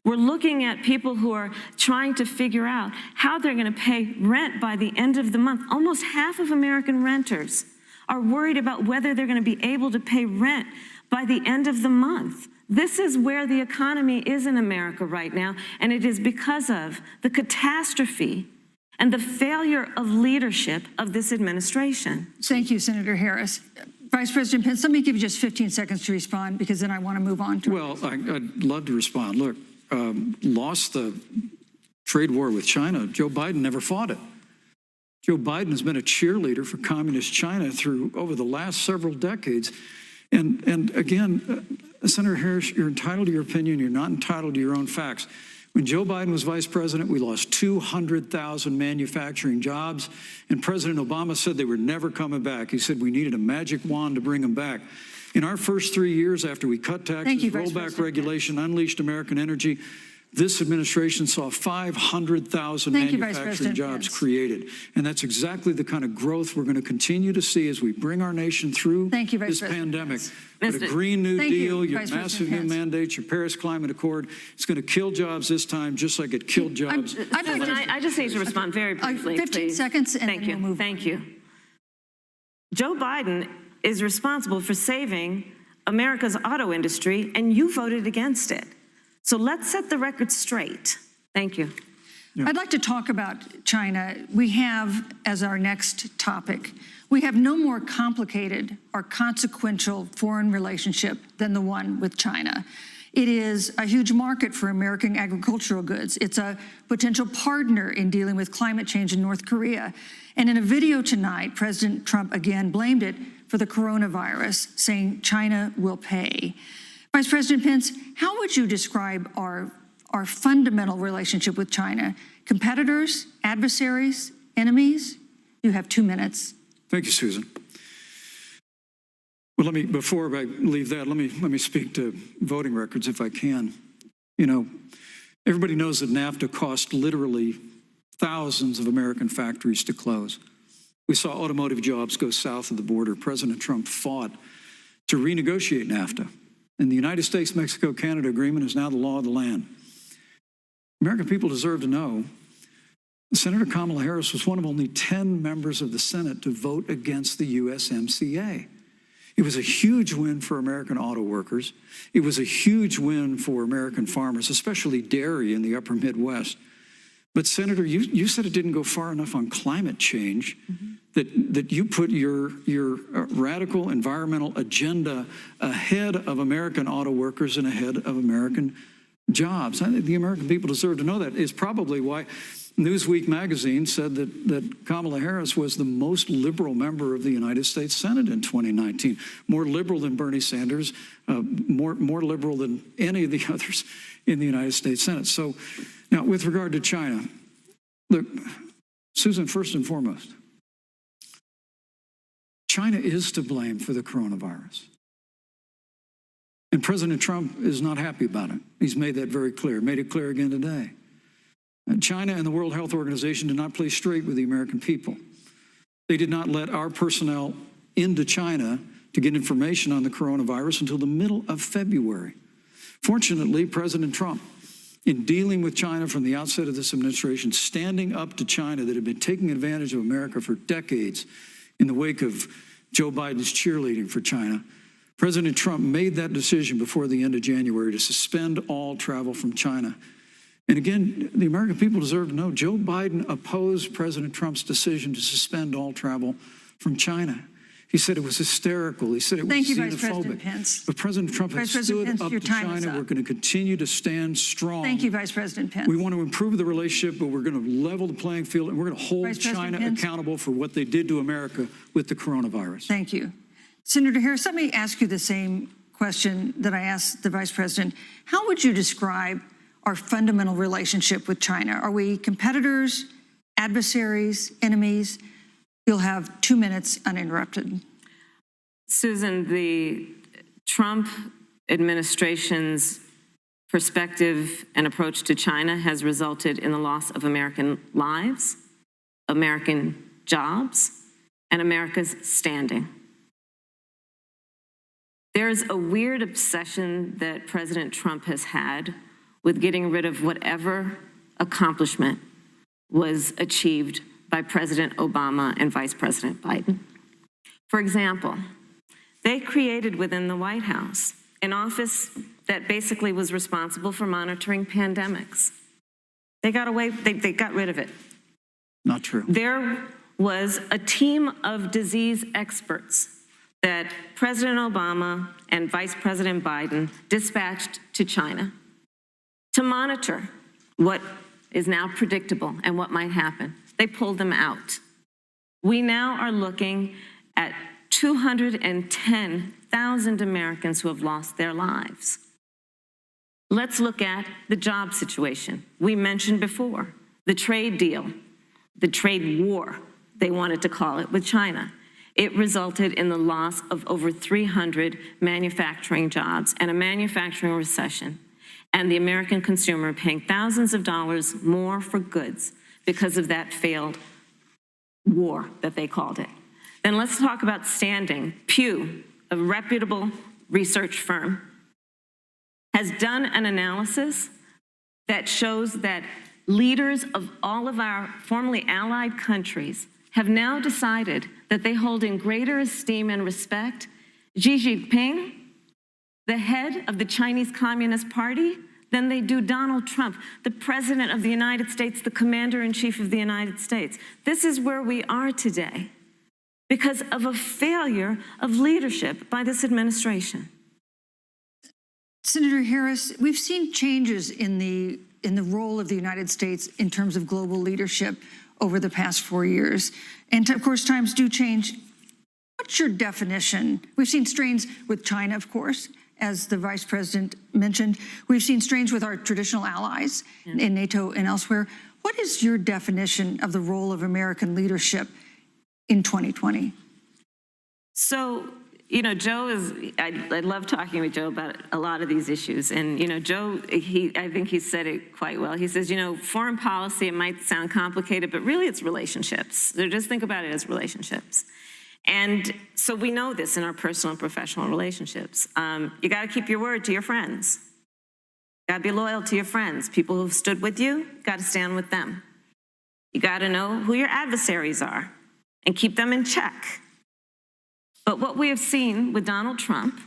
We're looking at people who are trying to figure out how they're going to pay rent by the end of the month. Almost half of American renters are worried about whether they're going to be able to pay rent by the end of the month. This is where the economy is in America right now, and it is because of the catastrophe and the failure of leadership of this administration. Thank you, Senator Harris. Vice President Pence, let me give you just 15 seconds to respond, because then I want to move on to... Well, I'd love to respond. Look, lost the trade war with China. Joe Biden never fought it. Joe Biden has been a cheerleader for communist China over the last several decades. And again, Senator Harris, you're entitled to your opinion. You're not entitled to your own facts. When Joe Biden was vice president, we lost 200,000 manufacturing jobs, and President Obama said they were never coming back. He said we needed a magic wand to bring them back. In our first 3 years after we cut taxes, rolled back regulation, unleashed American energy, this administration saw 500,000 manufacturing jobs created. And that's exactly the kind of growth we're going to continue to see as we bring our nation through this pandemic. But a Green New Deal, your massive new mandates, your Paris Climate Accord, it's going to kill jobs this time, just like it killed jobs. I just need to respond very briefly, 15 seconds, and then we'll move on. Thank you. Joe Biden is responsible for saving America's auto industry, and you voted against it. So let's set the record straight. Thank you. I'd like to talk about China. We have, as our next topic, we have no more complicated or consequential foreign relationship than the one with China. It is a huge market for American agricultural goods. It's a potential partner in dealing with climate change in North Korea. And in a video tonight, President Trump again blamed it for the coronavirus, saying China will pay. Vice President Pence, how would you describe our fundamental relationship with China? Competitors, adversaries, enemies? You have 2 minutes. Thank you, Susan. Well, before I leave that, let me speak to voting records if I can. You know, everybody knows that NAFTA cost literally thousands of American factories to close. We saw automotive jobs go south of the border. President Trump fought to renegotiate NAFTA. And the United States-Mexico-Canada agreement is now the law of the land. American people deserve to know Senator Kamala Harris was one of only 10 members of the Senate to vote against the USMCA. It was a huge win for American auto workers. It was a huge win for American farmers, especially dairy in the upper Midwest. But Senator, you said it didn't go far enough on climate change, that you put your radical environmental agenda ahead of American auto workers and ahead of American jobs. I think the American people deserve to know that. Is probably why Newsweek magazine said that Kamala Harris was the most liberal member of the United States Senate in 2019, more liberal than Bernie Sanders, more liberal than any of the others in the United States Senate. So now with regard to China, look, Susan, first and foremost, China is to blame for the coronavirus. And President Trump is not happy about it. He's made that very clear, made it clear again today. China and the World Health Organization did not play straight with the American people. They did not let our personnel into China to get information on the coronavirus until the middle of February. Fortunately, President Trump, in dealing with China from the outset of this administration, standing up to China that had been taking advantage of America for decades in the wake of Joe Biden's cheerleading for China, President Trump made that decision before the end of January to suspend all travel from China. And again, the American people deserve to know Joe Biden opposed President Trump's decision to suspend all travel from China. He said it was hysterical. He said it was xenophobic. Thank you, Vice President Pence. But President Trump has stood up to China. We're going to continue to stand strong. Thank you, Vice President Pence. We want to improve the relationship, but we're going to level the playing field, and we're going to hold China accountable for what they did to America with the coronavirus. Thank you. Senator Harris, let me ask you the same question that I asked the Vice President. How would you describe our fundamental relationship with China? Are we competitors, adversaries, enemies? You'll have 2 minutes uninterrupted. Susan, the Trump administration's perspective and approach to China has resulted in the loss of American lives, American jobs, and America's standing. There's a weird obsession that President Trump has had with getting rid of whatever accomplishment was achieved by President Obama and Vice President Biden. For example, they created within the White House an office that basically was responsible for monitoring pandemics. They got rid of it. Not true. There was a team of disease experts that President Obama and Vice President Biden dispatched to China to monitor what is now predictable and what might happen. They pulled them out. We now are looking at 210,000 Americans who have lost their lives. Let's look at the job situation. We mentioned before the trade deal, the trade war, they wanted to call it, with China. It resulted in the loss of over 300 manufacturing jobs and a manufacturing recession, and the American consumer paying thousands of dollars more for goods because of that failed war that they called it. Then let's talk about standing. Pew, a reputable research firm, has done an analysis that shows that leaders of all of our formerly allied countries have now decided that they hold in greater esteem and respect Xi Jinping, the head of the Chinese Communist Party, than they do Donald Trump, the President of the United States, the Commander-in-Chief of the United States. This is where we are today because of a failure of leadership by this administration. Senator Harris, we've seen changes in the role of the United States in terms of global leadership over the past 4 years. And of course, times do change. What's your definition? We've seen strains with China, of course, as the Vice President mentioned. We've seen strains with our traditional allies in NATO and elsewhere. What is your definition of the role of American leadership in 2020? So, you know, Joe is, I love talking with Joe about a lot of these issues. And, you know, Joe, I think he said it quite well. He says, you know, foreign policy, it might sound complicated, but really it's relationships. So just think about it as relationships. And so we know this in our personal and professional relationships. You got to keep your word to your friends. You got to be loyal to your friends. People who've stood with you, got to stand with them. You got to know who your adversaries are and keep them in check. But what we have seen with Donald Trump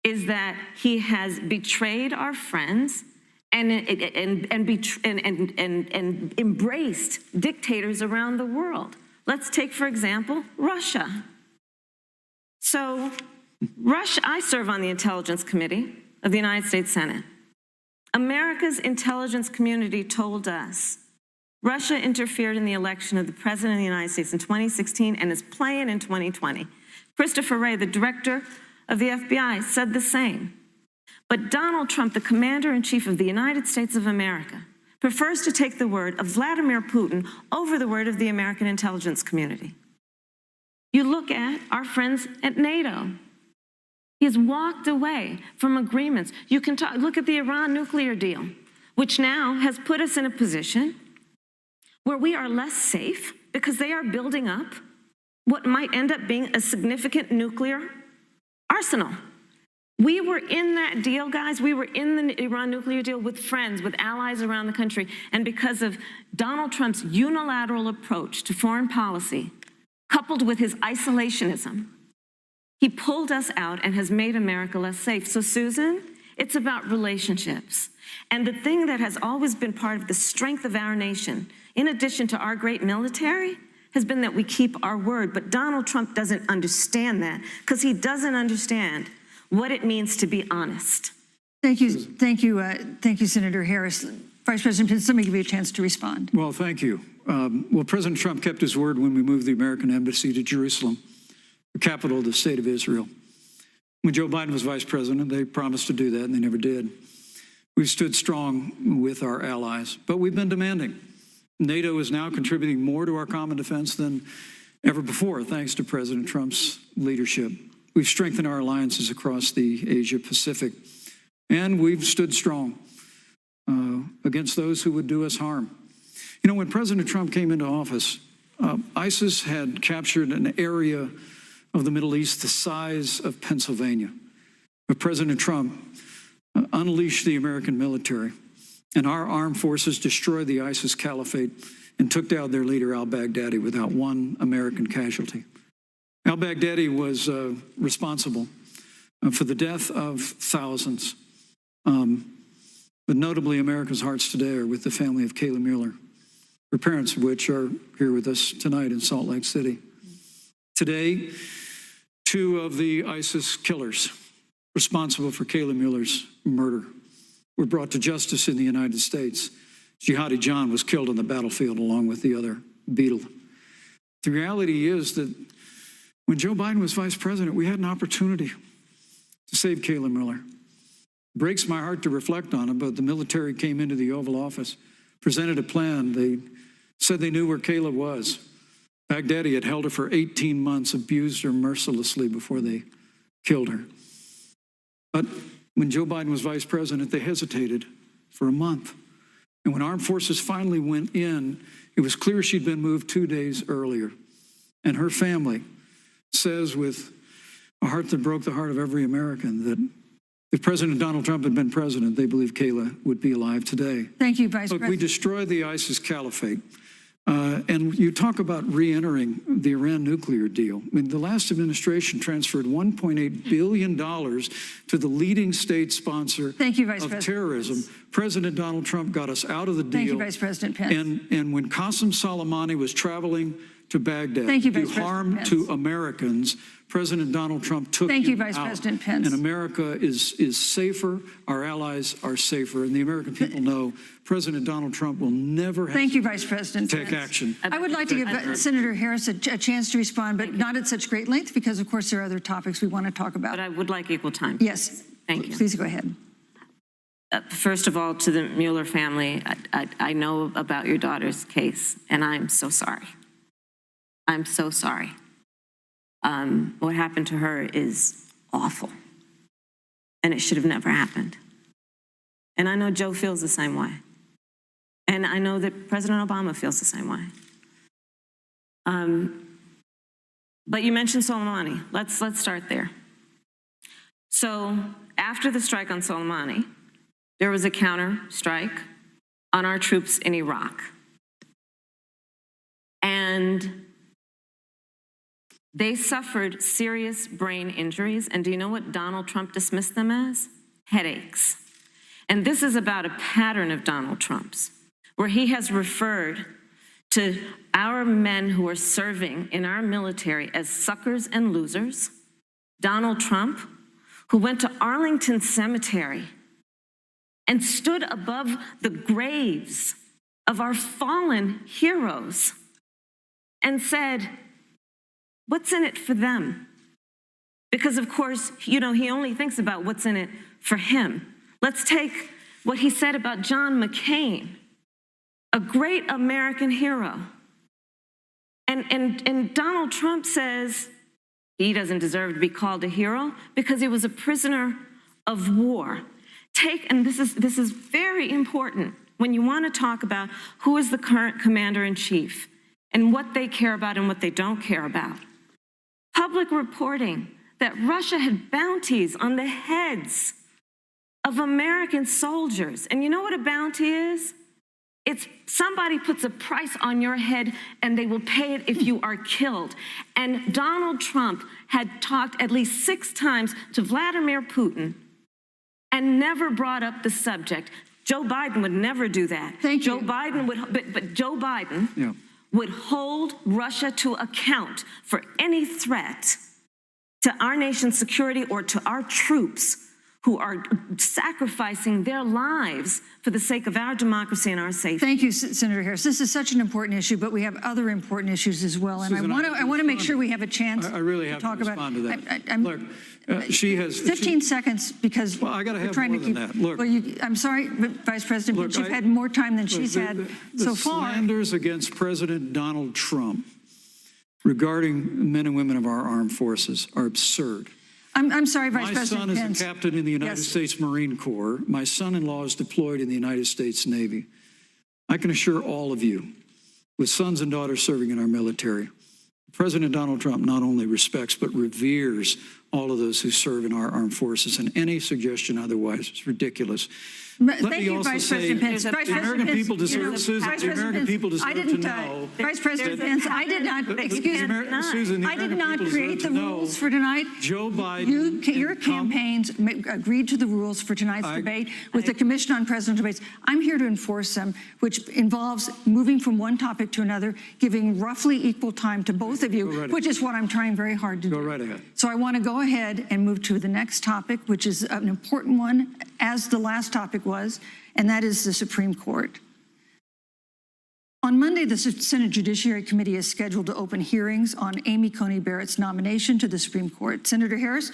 is that he has betrayed our friends and embraced dictators around the world. Let's take, for example, Russia. So Russia, I serve on the Intelligence Committee of the United States Senate. America's intelligence community told us Russia interfered in the election of the President of the United States in 2016 and is playing in 2020. Christopher Wray, the director of the FBI, said the same. But Donald Trump, the commander-in-chief of the United States of America, prefers to take the word of Vladimir Putin over the word of the American intelligence community. You look at our friends at NATO. He has walked away from agreements. You can look at the Iran nuclear deal, which now has put us in a position where we are less safe because they are building up what might end up being a significant nuclear arsenal. We were in that deal, guys. We were in the Iran nuclear deal with friends, with allies around the country. And because of Donald Trump's unilateral approach to foreign policy, coupled with his isolationism, he pulled us out and has made America less safe. So, Susan, it's about relationships. And the thing that has always been part of the strength of our nation, in addition to our great military, has been that we keep our word. But Donald Trump doesn't understand that because he doesn't understand what it means to be honest. Thank you, Senator Harris. Vice President Pence, let me give you a chance to respond. Well, thank you. Well, President Trump kept his word when we moved the American embassy to Jerusalem, the capital of the state of Israel. When Joe Biden was vice president, they promised to do that, and they never did. We've stood strong with our allies, but we've been demanding. NATO is now contributing more to our common defense than ever before, thanks to President Trump's leadership. We've strengthened our alliances across the Asia-Pacific, and we've stood strong against those who would do us harm. You know, when President Trump came into office, ISIS had captured an area of the Middle East the size of Pennsylvania. But President Trump unleashed the American military, and our armed forces destroyed the ISIS caliphate and took down their leader, al-Baghdadi, without one American casualty. Al-Baghdadi was responsible for the death of thousands. But notably, America's hearts today are with the family of Kayla Mueller, her parents of which are here with us tonight in Salt Lake City. Today, two of the ISIS killers responsible for Kayla Mueller's murder were brought to justice in the United States. Jihadi John was killed on the battlefield along with the other beetle. The reality is that when Joe Biden was vice president, we had an opportunity to save Kayla Mueller. It breaks my heart to reflect on it, but the military came into the Oval Office, presented a plan. They said they knew where Kayla was. Baghdadi had held her for 18 months, abused her mercilessly before they killed her. But when Joe Biden was vice president, they hesitated for a month. And when armed forces finally went in, it was clear she'd been moved 2 days earlier. And her family says with a heart that broke the heart of every American that if President Donald Trump had been president, they believe Kayla would be alive today. Thank you, Vice Look, President. we destroyed the ISIS caliphate. And you talk about re-entering the Iran nuclear deal. I mean, the last administration transferred $1.8 billion to the leading state sponsor Thank you, Vice of President. terrorism. President Donald Trump got us out of the deal. Thank you, Vice President Pence. And when Qasem Soleimani was traveling to Baghdad Thank you, to Vice President harm Pence. to Americans, President Donald Trump took Thank you, him Vice out. President Pence. And America is safer, our allies are safer, and the American people know President Donald Trump will never have Thank you, Vice President take Pence. action. I would like to give Senator Harris a chance to respond, but not at such great length because, of course, there are other topics we want to talk about. But I would like equal time. Yes. Thank you. Please go ahead. First of all, to the Mueller family, I know about your daughter's case, and I'm so sorry. I'm so sorry. What happened to her is awful, and it should have never happened. And I know Joe feels the same way. And I know that President Obama feels the same way. But you mentioned Soleimani. Let's start there. So after the strike on Soleimani, there was a counter strike on our troops in Iraq. And they suffered serious brain injuries. And do you know what Donald Trump dismissed them as? Headaches. And this is about a pattern of Donald Trump's, where he has referred to our men who are serving in our military as suckers and losers. Donald Trump, who went to Arlington Cemetery and stood above the graves of our fallen heroes and said, what's in it for them? Because of course, he only thinks about what's in it for him. Let's take what he said about John McCain, a great American hero. And Donald Trump says he doesn't deserve to be called a hero because he was a prisoner of war. And this is very important when you want to talk about who is the current commander-in-chief and what they care about and what they don't care about. Public reporting that Russia had bounties on the heads of American soldiers. And you know what a bounty is? It's somebody puts a price on your head and they will pay it if you are killed. And Donald Trump had talked at least 6 times to Vladimir Putin and never brought up the subject. Joe Biden would never do that. Thank you. Joe Biden would, but Joe Biden would hold Russia to account for any threat to our nation's security or to our troops who are sacrificing their lives for the sake of our democracy and our safety. Thank you, Senator Harris. This is such an important issue, but we have other important issues as well. And Susan, I want to make sure we have a chance I really have to talk to respond about to that. Look, she has 15 seconds because Well, I got to we're have trying more to than keep. that. Look, well, I'm sorry, but Vice President, Look, but you've I- had more time than she's the- had the so far. slanders against President Donald Trump regarding men and women of our armed forces are absurd. I'm sorry, Vice My President son Pence. is a captain in the United Yes. States Marine Corps. My son-in-law is deployed in the United States Navy. I can assure all of you, with sons and daughters serving in our military, President Donald Trump not only respects but reveres all of those who serve in our armed forces, and any suggestion otherwise is ridiculous. Thank you, Vice President Pence. Vice the American President Pence, people deserve, Susan, Vice the President American Pence, people deserve I to didn't, know. Vice President Pence, I did not, excuse me, Susan, the I did American not people create deserve the to know rules for tonight. Joe Biden Your and Trump- campaigns agreed to the rules for tonight's debate with the Commission on Presidential Debates. I'm here to enforce them, which involves moving from one topic to another, giving roughly equal time to both of you, Go right which is what I'm trying very hard to do. Go right ahead. So I want to go ahead and move to the next topic, which is an important one, as the last topic was, and that is the Supreme Court. On Monday, the Senate Judiciary Committee is scheduled to open hearings on Amy Coney Barrett's nomination to the Supreme Court. Senator Harris,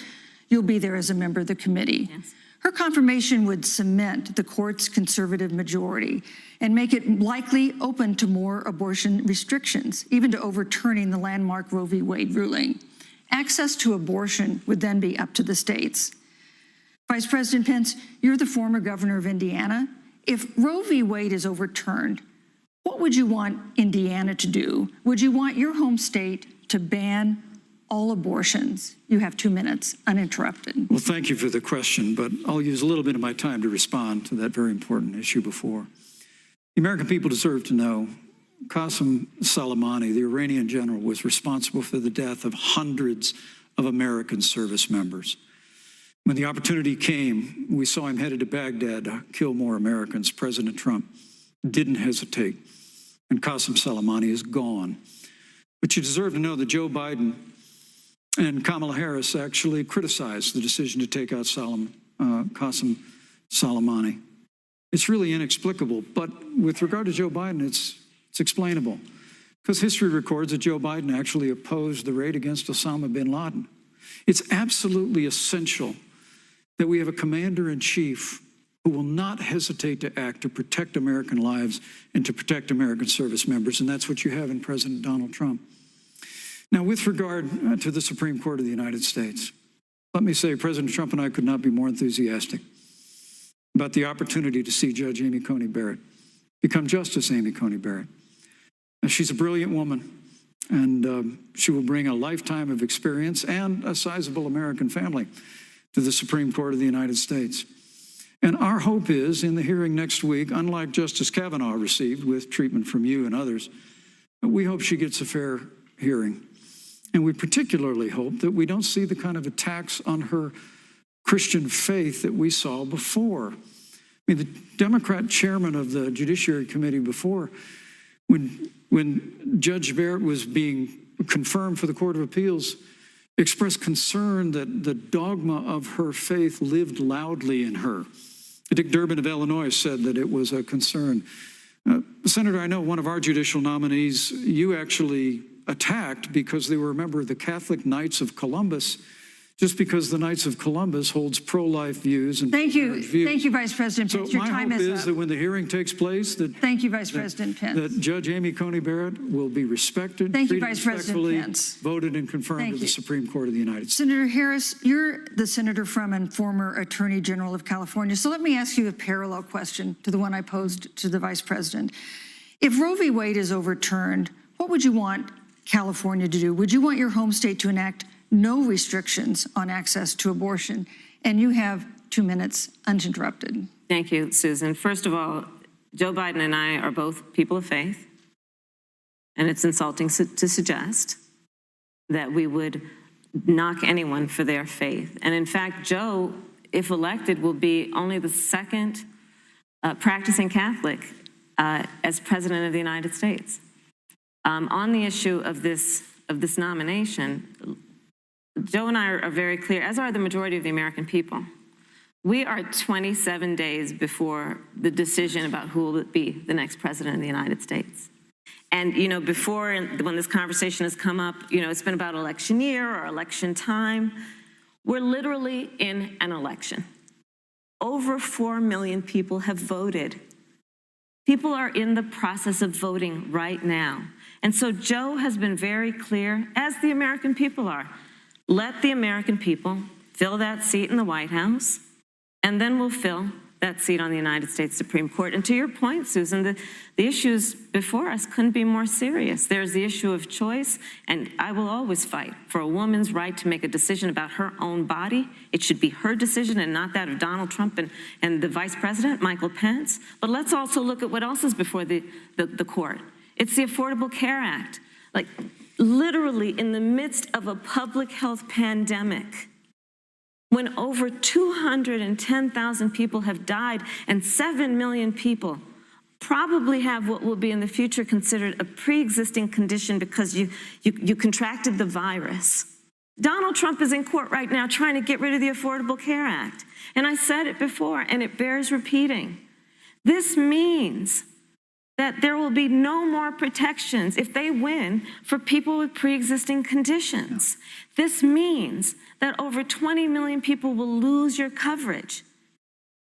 you'll be there as a member of the committee. Yes. Her confirmation would cement the court's conservative majority and make it likely open to more abortion restrictions, even to overturning the landmark Roe v. Wade ruling. Access to abortion would then be up to the states. Vice President Pence, you're the former governor of Indiana. If Roe v. Wade is overturned, what would you want Indiana to do? Would you want your home state to ban all abortions? You have 2 minutes, uninterrupted. Well, thank you for the question, but I'll use a little bit of my time to respond to that very important issue before. The American people deserve to know Qasem Soleimani, the Iranian general, was responsible for the death of hundreds of American service members. When the opportunity came, we saw him headed to Baghdad to kill more Americans. President Trump didn't hesitate, and Qasem Soleimani is gone. But you deserve to know that Joe Biden and Kamala Harris actually criticized the decision to take out Qasem Soleimani. It's really inexplicable, but with regard to Joe Biden, it's explainable, because history records that Joe Biden actually opposed the raid against Osama bin Laden. It's absolutely essential that we have a commander-in-chief who will not hesitate to act to protect American lives and to protect American service members, and that's what you have in President Donald Trump. Now, with regard to the Supreme Court of the United States, let me say President Trump and I could not be more enthusiastic about the opportunity to see Judge Amy Coney Barrett become Justice Amy Coney Barrett. Now, she's a brilliant woman, and she will bring a lifetime of experience and a sizable American family to the Supreme Court of the United States. And our hope is, in the hearing next week, unlike Justice Kavanaugh received with treatment from you and others, we hope she gets a fair hearing. And we particularly hope that we don't see the kind of attacks on her Christian faith that we saw before. I mean, the Democrat chairman of the Judiciary Committee before, when Judge Barrett was being confirmed for the Court of Appeals, expressed concern that the dogma of her faith lived loudly in her Dick Durbin of Illinois said that it was a concern. Senator, I know one of our judicial nominees you actually attacked because they were a member of the Catholic Knights of Columbus, just because the Knights of Columbus holds pro-life views and Thank you. views. Thank you, Vice President Pence. Your So my time hope is up. that when the hearing takes place, Thank you, Vice President Pence. that Judge Amy Coney Barrett will be respected, Thank you, treated Vice President respectfully, Pence. voted and confirmed Thank to the you. Supreme Court of the United States. Senator Harris, you're the senator from and former Attorney General of California. So let me ask you a parallel question to the one I posed to the Vice President. If Roe v. Wade is overturned, what would you want California to do? Would you want your home state to enact no restrictions on access to abortion? And you have 2 minutes uninterrupted. Thank you, Susan. First of all, Joe Biden and I are both people of faith, and it's insulting to suggest that we would knock anyone for their faith. And in fact, Joe, if elected, will be only the second practicing Catholic as President of the United States. On the issue of this nomination, Joe and I are very clear, as are the majority of the American people. We are 27 days before the decision about who will be the next president of the United States. And, you know, before, when this conversation has come up, you know, it's been about election year or election time. We're literally in an election. Over 4 million people have voted. People are in the process of voting right now. And so Joe has been very clear, as the American people are. Let the American people fill that seat in the White House, and then we'll fill that seat on the United States Supreme Court. And to your point, Susan, the issues before us couldn't be more serious. There's the issue of choice, and I will always fight for a woman's right to make a decision about her own body. It should be her decision and not that of Donald Trump and the Vice President, Michael Pence. But let's also look at what else is before the court. It's the Affordable Care Act. Like, literally in the midst of a public health pandemic, when over 210,000 people have died and 7 million people probably have what will be in the future considered a pre-existing condition because you contracted the virus. Donald Trump is in court right now trying to get rid of the Affordable Care Act. And I said it before, and it bears repeating. This means that there will be no more protections if they win for people with pre-existing conditions. This means that over 20 million people will lose your coverage.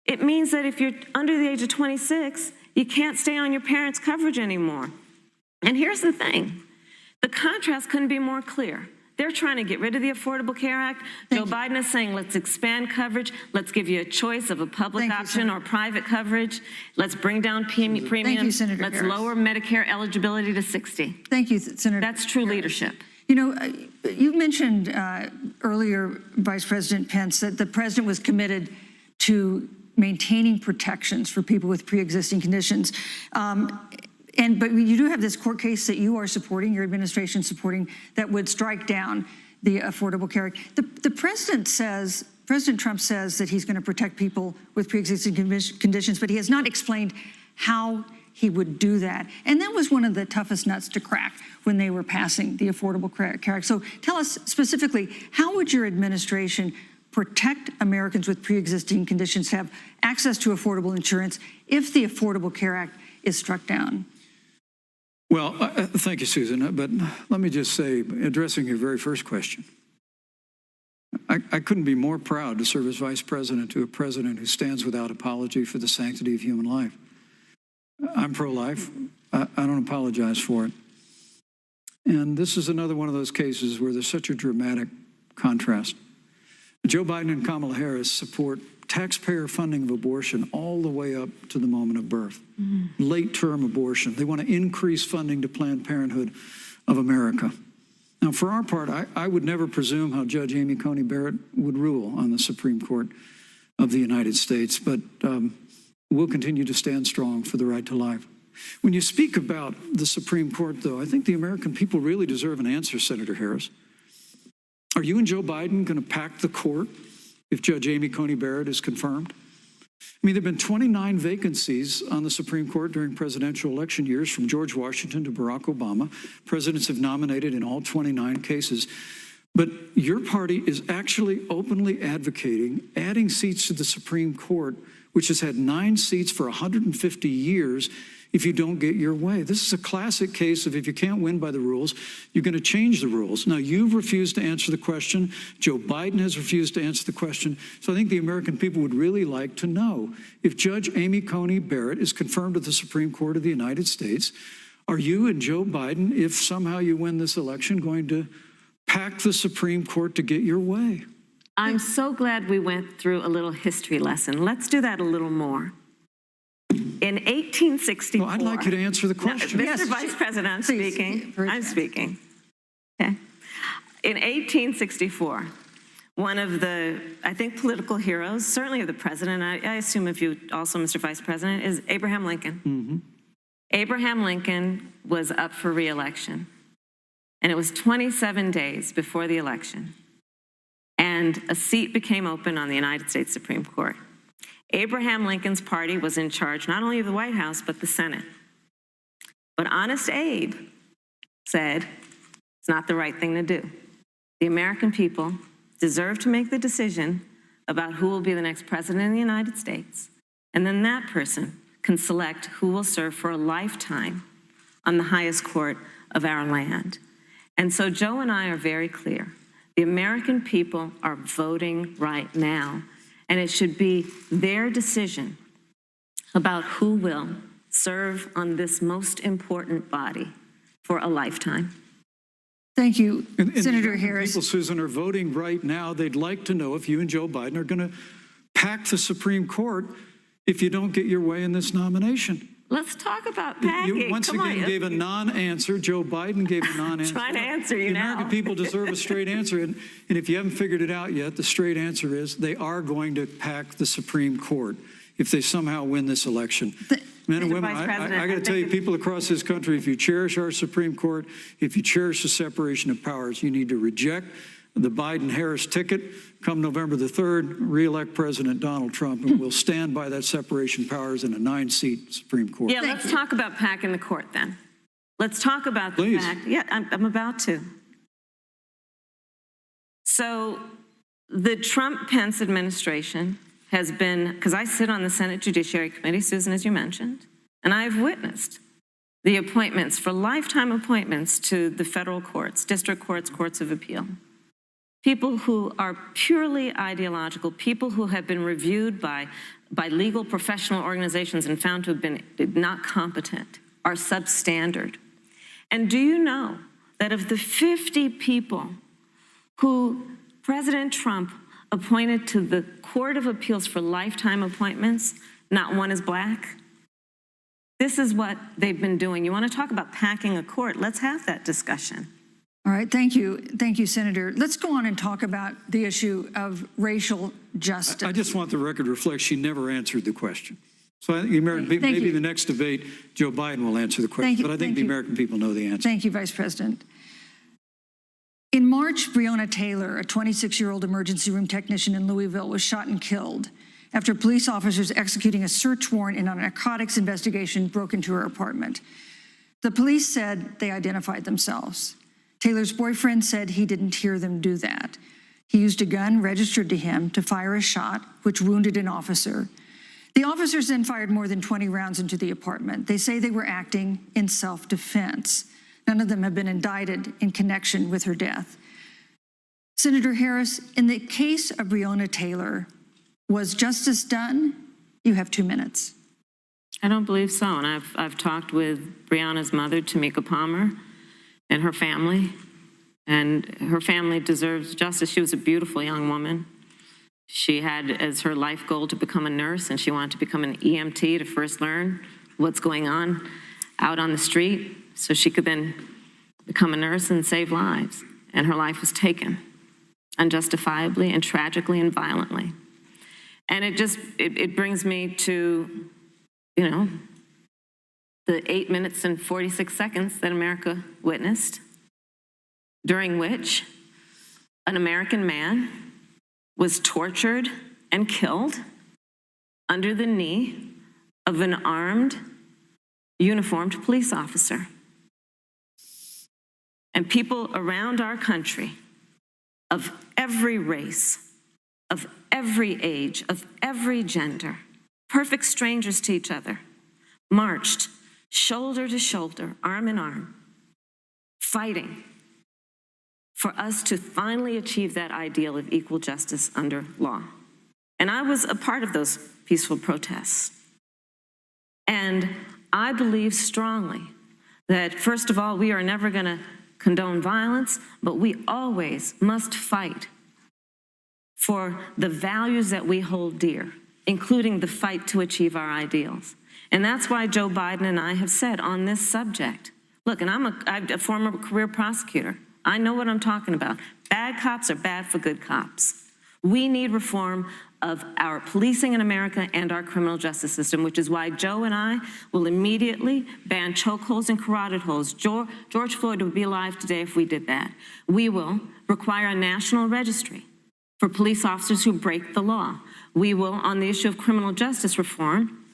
It means that if you're under the age of 26, you can't stay on your parents' coverage anymore. And here's the thing, the contrast couldn't be more clear. They're trying to get rid of the Affordable Care Act. Joe Biden is saying, let's expand coverage. Let's give you a choice of a public option or private coverage. Let's bring down premiums. Thank you, Senator Let's Harris. lower Medicare eligibility to 60. Thank you, Senator. That's true Harris. leadership. You know, you mentioned earlier, Vice President Pence, that the president was committed to maintaining protections for people with pre-existing conditions. But you do have this court case that you are supporting, your administration supporting, that would strike down the Affordable Care Act. The president says, President Trump says that he's going to protect people with pre-existing conditions, but he has not explained how he would do that. And that was one of the toughest nuts to crack when they were passing the Affordable Care Act. So tell us specifically, how would your administration protect Americans with pre-existing conditions to have access to affordable insurance if the Affordable Care Act is struck down? Well, thank you, Susan. But let me just say, addressing your very first question, I couldn't be more proud to serve as vice president to a president who stands without apology for the sanctity of human life. I'm pro-life. I don't apologize for it. And this is another one of those cases where there's such a dramatic contrast. Joe Biden and Kamala Harris support taxpayer funding of abortion all the way up to the moment of birth. Late-term abortion. They want to increase funding to Planned Parenthood of America. Now, for our part, I would never presume how Judge Amy Coney Barrett would rule on the Supreme Court of the United States, but we'll continue to stand strong for the right to life. When you speak about the Supreme Court, though, I think the American people really deserve an answer, Senator Harris. Are you and Joe Biden going to pack the court if Judge Amy Coney Barrett is confirmed? I mean, there have been 29 vacancies on the Supreme Court during presidential election years, from George Washington to Barack Obama. Presidents have nominated in all 29 cases. But your party is actually openly advocating adding seats to the Supreme Court which has had 9 seats for 150 years, if you don't get your way. This is a classic case of if you can't win by the rules, you're going to change the rules. Now, you've refused to answer the question. Joe Biden has refused to answer the question. So I think the American people would really like to know if Judge Amy Coney Barrett is confirmed to the Supreme Court of the United States, are you and Joe Biden, if somehow you win this election, going to pack the Supreme Court to get your way? I'm so glad we went through a little history lesson. Let's do that a little more. In 1864. Well, I'd like you to answer the question. Mr. Yes, Vice President, I'm please, speaking. very I'm fast. speaking. Okay. In 1864, one of the, I think, political heroes, certainly of the president, I assume of you also, Mr. Vice President, is Abraham Lincoln. Mm-hmm. Abraham Lincoln was up for re-election, and it was 27 days before the election, and a seat became open on the United States Supreme Court. Abraham Lincoln's party was in charge not only of the White House, but the Senate. But Honest Abe said it's not the right thing to do. The American people deserve to make the decision about who will be the next president of the United States, and then that person can select who will serve for a lifetime on the highest court of our land. And so Joe and I are very clear. The American people are voting right now, and it should be their decision about who will serve on this most important body for a lifetime. Thank you, And Senator the Harris. people, Susan, are voting right now. They'd like to know if you and Joe Biden are going to pack the Supreme Court if you don't get your way in this nomination. Let's talk about packing. You once Come again on. gave a non-answer. Joe Biden gave a non-answer. Trying to answer you The now. American people deserve a straight answer. And if you haven't figured it out yet, the straight answer is they are going to pack the Supreme Court if they somehow win this election. Men and Mr. women, Vice I President, got to I tell you, think people across this country, if you cherish our Supreme Court, if you cherish the separation of powers, you need to reject the Biden-Harris ticket. Come November the 3rd, re-elect President Donald Trump, and we'll stand by that separation of powers in a 9-seat Supreme Court. Yeah, let's talk about packing the court then. Let's talk about the Please. fact. Yeah, I'm about to. So the Trump-Pence administration has been, because I sit on the Senate Judiciary Committee, Susan, as you mentioned, and I've witnessed the appointments for lifetime appointments to the federal courts, district courts, courts of appeal. People who are purely ideological, people who have been reviewed by legal professional organizations and found to have been not competent, are substandard. And do you know that of the 50 people who President Trump appointed to the Court of Appeals for lifetime appointments, not one is black? This is what they've been doing. You want to talk about packing a court? Let's have that discussion. All right, thank you. Thank you, Senator. Let's go on and talk about the issue of racial justice. I just want the record to reflect she never answered the question. So I think the American people, Thank maybe you. the next debate, Joe Biden will answer the question. Thank you. But I think Thank the you. American people know the answer. Thank you, Vice President. In March, Breonna Taylor, a 26-year-old emergency room technician in Louisville, was shot and killed after police officers executing a search warrant in a narcotics investigation broke into her apartment. The police said they identified themselves. Taylor's boyfriend said he didn't hear them do that. He used a gun registered to him to fire a shot, which wounded an officer. The officers then fired more than 20 rounds into the apartment. They say they were acting in self-defense. None of them have been indicted in connection with her death. Senator Harris, in the case of Breonna Taylor, was justice done? You have 2 minutes. I don't believe so, and I've talked with Breonna's mother, Tamika Palmer, and her family deserves justice. She was a beautiful young woman. She had as her life goal to become a nurse, and she wanted to become an EMT to first learn what's going on out on the street so she could then become a nurse and save lives. And her life was taken unjustifiably and tragically and violently. And it brings me to, the 8 minutes and 46 seconds that America witnessed, during which an American man was tortured and killed under the knee of an armed, uniformed police officer. And people around our country of every race, of every age, of every gender, perfect strangers to each other, marched shoulder to shoulder, arm in arm, fighting for us to finally achieve that ideal of equal justice under law. And I was a part of those peaceful protests. And I believe strongly that, first of all, we are never going to condone violence, but we always must fight for the values that we hold dear, including the fight to achieve our ideals. And that's why Joe Biden and I have said on this subject, look, and I'm a former career prosecutor. I know what I'm talking about. Bad cops are bad for good cops. We need reform of our policing in America and our criminal justice system, which is why Joe and I will immediately ban chokeholds and carotid holds. George Floyd would be alive today if we did that. We will require a national registry for police officers who break the law. We will, on the issue of criminal justice reform,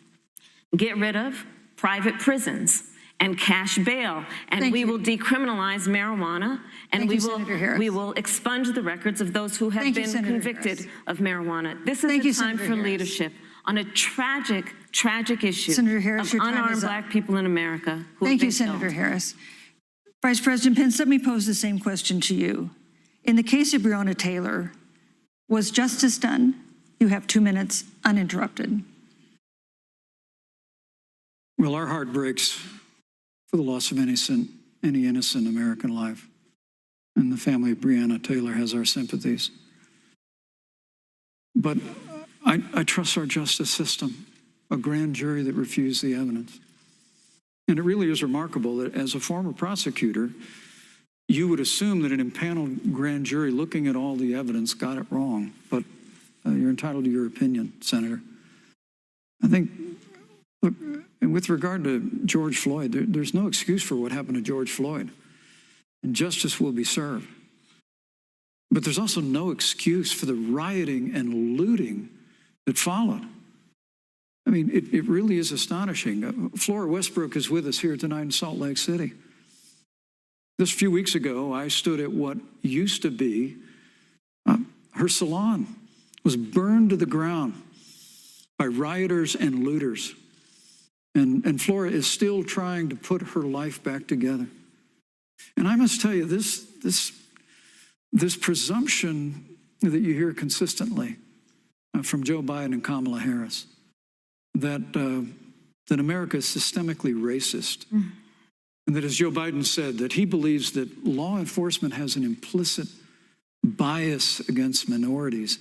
get rid of private prisons and cash bail, and we will decriminalize marijuana, and we will expunge the records of those who have been convicted of marijuana. This is the time for leadership on a tragic, tragic issue of unarmed Black people in America who have been killed. Thank you, Senator Harris. Vice President Pence, let me pose the same question to you. In the case of Breonna Taylor, was justice done? You have 2 minutes uninterrupted. Well, our heart breaks for the loss of any innocent American life. And the family of Breonna Taylor has our sympathies. But I trust our justice system, a grand jury that refused the evidence. And it really is remarkable that as a former prosecutor, you would assume that an impaneled grand jury looking at all the evidence got it wrong. But you're entitled to your opinion, Senator. I think, look, and with regard to George Floyd, there's no excuse for what happened to George Floyd, and justice will be served. But there's also no excuse for the rioting and looting that followed. I mean, it really is astonishing. Flora Westbrook is with us here tonight in Salt Lake City. Just a few weeks ago, I stood at what used to be her salon was burned to the ground by rioters and looters. And Flora is still trying to put her life back together. And I must tell you, this presumption that you hear consistently from Joe Biden and Kamala Harris, that America is systemically racist, and that, as Joe Biden said, that he believes that law enforcement has an implicit bias against minorities,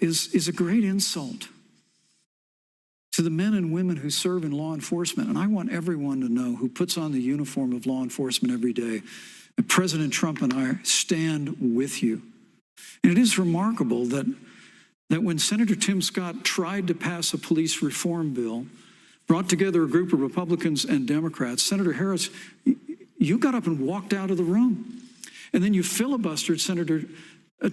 is a great insult to the men and women who serve in law enforcement. And I want everyone to know who puts on the uniform of law enforcement every day that President Trump and I stand with you. And it is remarkable that when Senator Tim Scott tried to pass a police reform bill, brought together a group of Republicans and Democrats, Senator Harris, you got up and walked out of the room. And then you filibustered Senator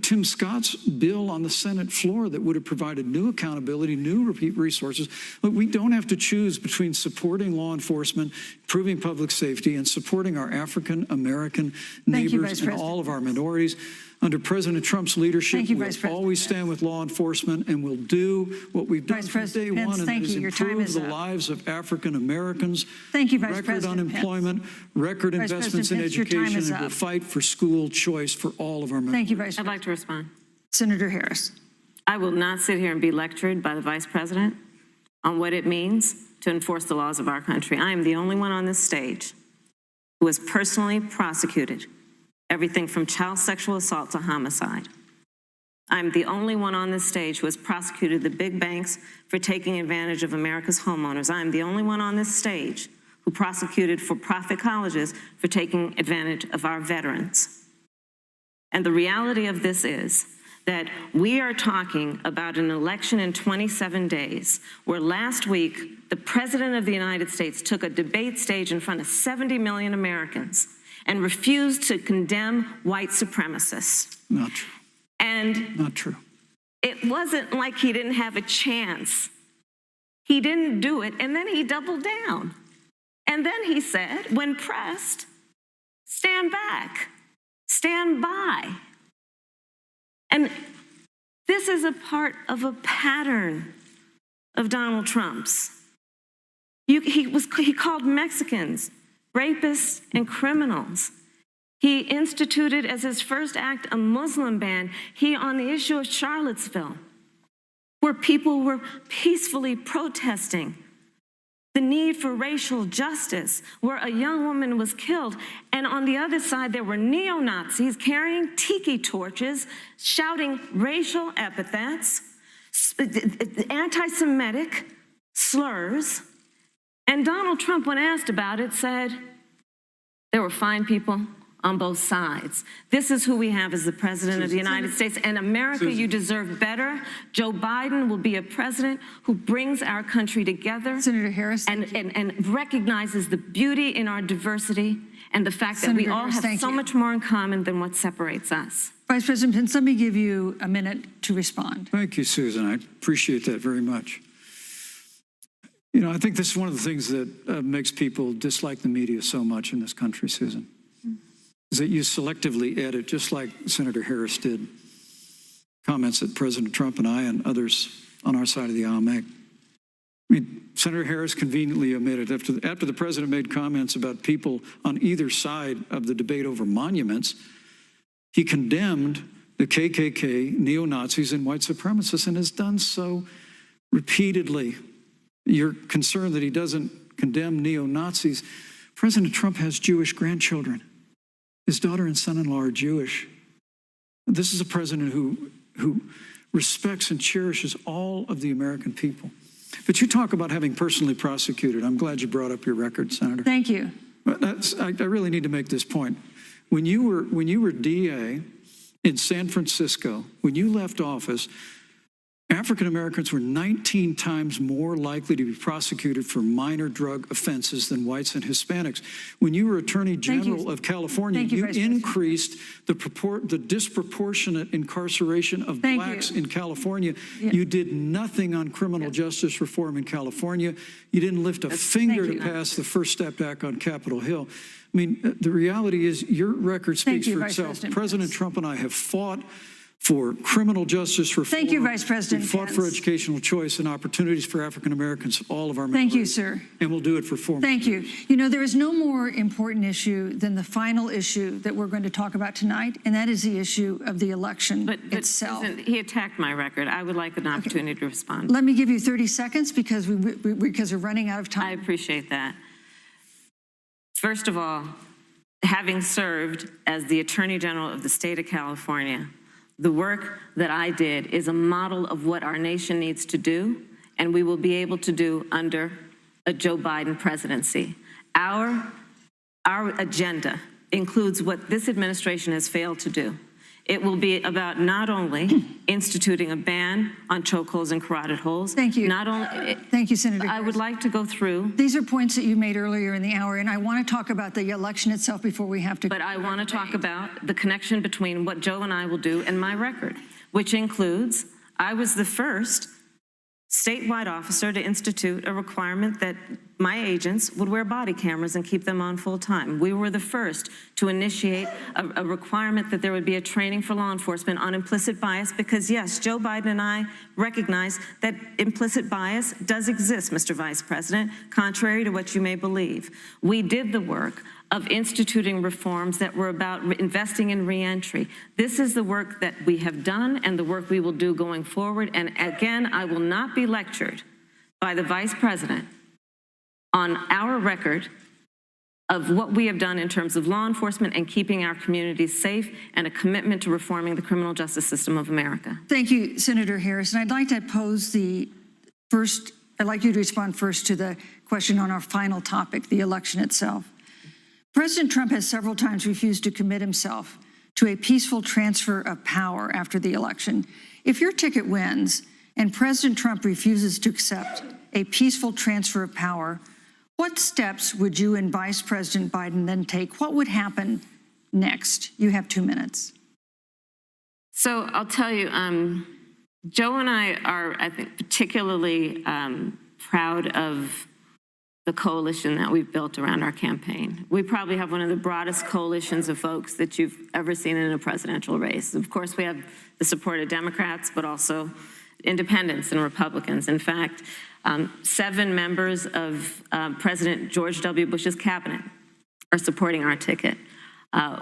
Tim Scott's bill on the Senate floor that would have provided new accountability, new resources. Look, we don't have to choose between supporting law enforcement, improving public safety, and supporting our African American neighbors and all of our minorities. Under President Trump's leadership, we'll always stand with law enforcement, and we'll do what we've done from day one, and that is improve the lives of African Americans. Thank you, Vice record President unemployment, record investments in education, and we'll fight for school choice for all of our members. Thank you, Vice President. I'd like to respond. Senator Harris. I will not sit here and be lectured by the Vice President on what it means to enforce the laws of our country. I am the only one on this stage who has personally prosecuted everything from child sexual assault to homicide. I'm the only one on this stage who has prosecuted the big banks for taking advantage of America's homeowners. I'm the only one on this stage who prosecuted for-profit colleges for taking advantage of our veterans. And the reality of this is that we are talking about an election in 27 days, where last week, the President of the United States took a debate stage in front of 70 million Americans and refused to condemn white supremacists. Not true. And not true. It wasn't like he didn't have a chance. He didn't do it, and then he doubled down. And then he said, when pressed, stand back, stand by. And this is a part of a pattern of Donald Trump's. He called Mexicans rapists and criminals. He instituted as his first act a Muslim ban. On the issue of Charlottesville, where people were peacefully protesting the need for racial justice, where a young woman was killed. And on the other side, there were neo-Nazis carrying tiki torches, shouting racial epithets, anti-Semitic slurs. And Donald Trump, when asked about it, said, there were fine people on both sides. This is who we have as the president of the United States. And America, you deserve better. Joe Biden will be a president who brings our country together. Senator Harris. And recognizes the beauty in our diversity and the fact that we all have so much more in common than what separates us. Vice President Pence, let me give you a minute to respond. Thank you, Susan. I appreciate that very much. You know, I think this is one of the things that makes people dislike the media so much in this country, Susan, is that you selectively edit, just like Senator Harris did, comments that President Trump and I and others on our side of the aisle make. I mean, Senator Harris conveniently omitted, after the president made comments about people on either side of the debate over monuments, he condemned the KKK, neo-Nazis, and white supremacists, and has done so repeatedly. You're concerned that he doesn't condemn neo-Nazis. President Trump has Jewish grandchildren. His daughter and son-in-law are Jewish. This is a president who respects and cherishes all of the American people. But you talk about having personally prosecuted. I'm glad you brought up your record, Senator. Thank you. I really need to make this point. When you were DA in San Francisco, when you left office, African Americans were 19 times more likely to be prosecuted for minor drug offenses than whites and Hispanics. When you were Attorney General of California, you increased the disproportionate incarceration of blacks in California. Yeah. You did nothing on criminal justice reform in California. You didn't lift a finger to pass the First Step Act on Capitol Hill. I mean, the reality is your record speaks for itself. President Trump and I have fought for criminal justice reform. Thank you, Vice President Pence. We fought for educational choice and opportunities for African Americans, all of our members. Thank you, sir. And we'll do it for 4 months. Thank you. You know, there is no more important issue than the final issue that we're going to talk about tonight, and that is the issue of the election itself. Susan, he attacked my record. I would like an opportunity to respond. Let me give you 30 seconds because we're running out of time. I appreciate that. First of all, having served as the Attorney General of the state of California, the work that I did is a model of what our nation needs to do, and we will be able to do under a Joe Biden presidency. Our agenda includes what this administration has failed to do. It will be about not only instituting a ban on chokeholds and carotid holes. Thank you. Thank you, Senator I would like to go through. These are points that you made earlier in the hour, and I want to talk about the election itself before we have to. But I want to talk about the connection between what Joe and I will do and my record, which includes I was the first statewide officer to institute a requirement that my agents would wear body cameras and keep them on full time. We were the first to initiate a requirement that there would be a training for law enforcement on implicit bias because, yes, Joe Biden and I recognize that implicit bias does exist, Mr. Vice President, contrary to what you may believe. We did the work of instituting reforms that were about investing in reentry. This is the work that we have done and the work we will do going forward. And again, I will not be lectured by the Vice President on our record of what we have done in terms of law enforcement and keeping our communities safe and a commitment to reforming the criminal justice system of America. Thank you, Senator Harris. And I'd like to pose I'd like you to respond first to the question on our final topic, the election itself. President Trump has several times refused to commit himself to a peaceful transfer of power after the election. If your ticket wins and President Trump refuses to accept a peaceful transfer of power, what steps would you and Vice President Biden then take? What would happen next? You have 2 minutes. So I'll tell you, Joe and I are, I think, particularly proud of the coalition that we've built around our campaign. We probably have one of the broadest coalitions of folks that you've ever seen in a presidential race. Of course, we have the support of Democrats, but also independents and Republicans. In fact, 7 members of President George W. Bush's cabinet are supporting our ticket.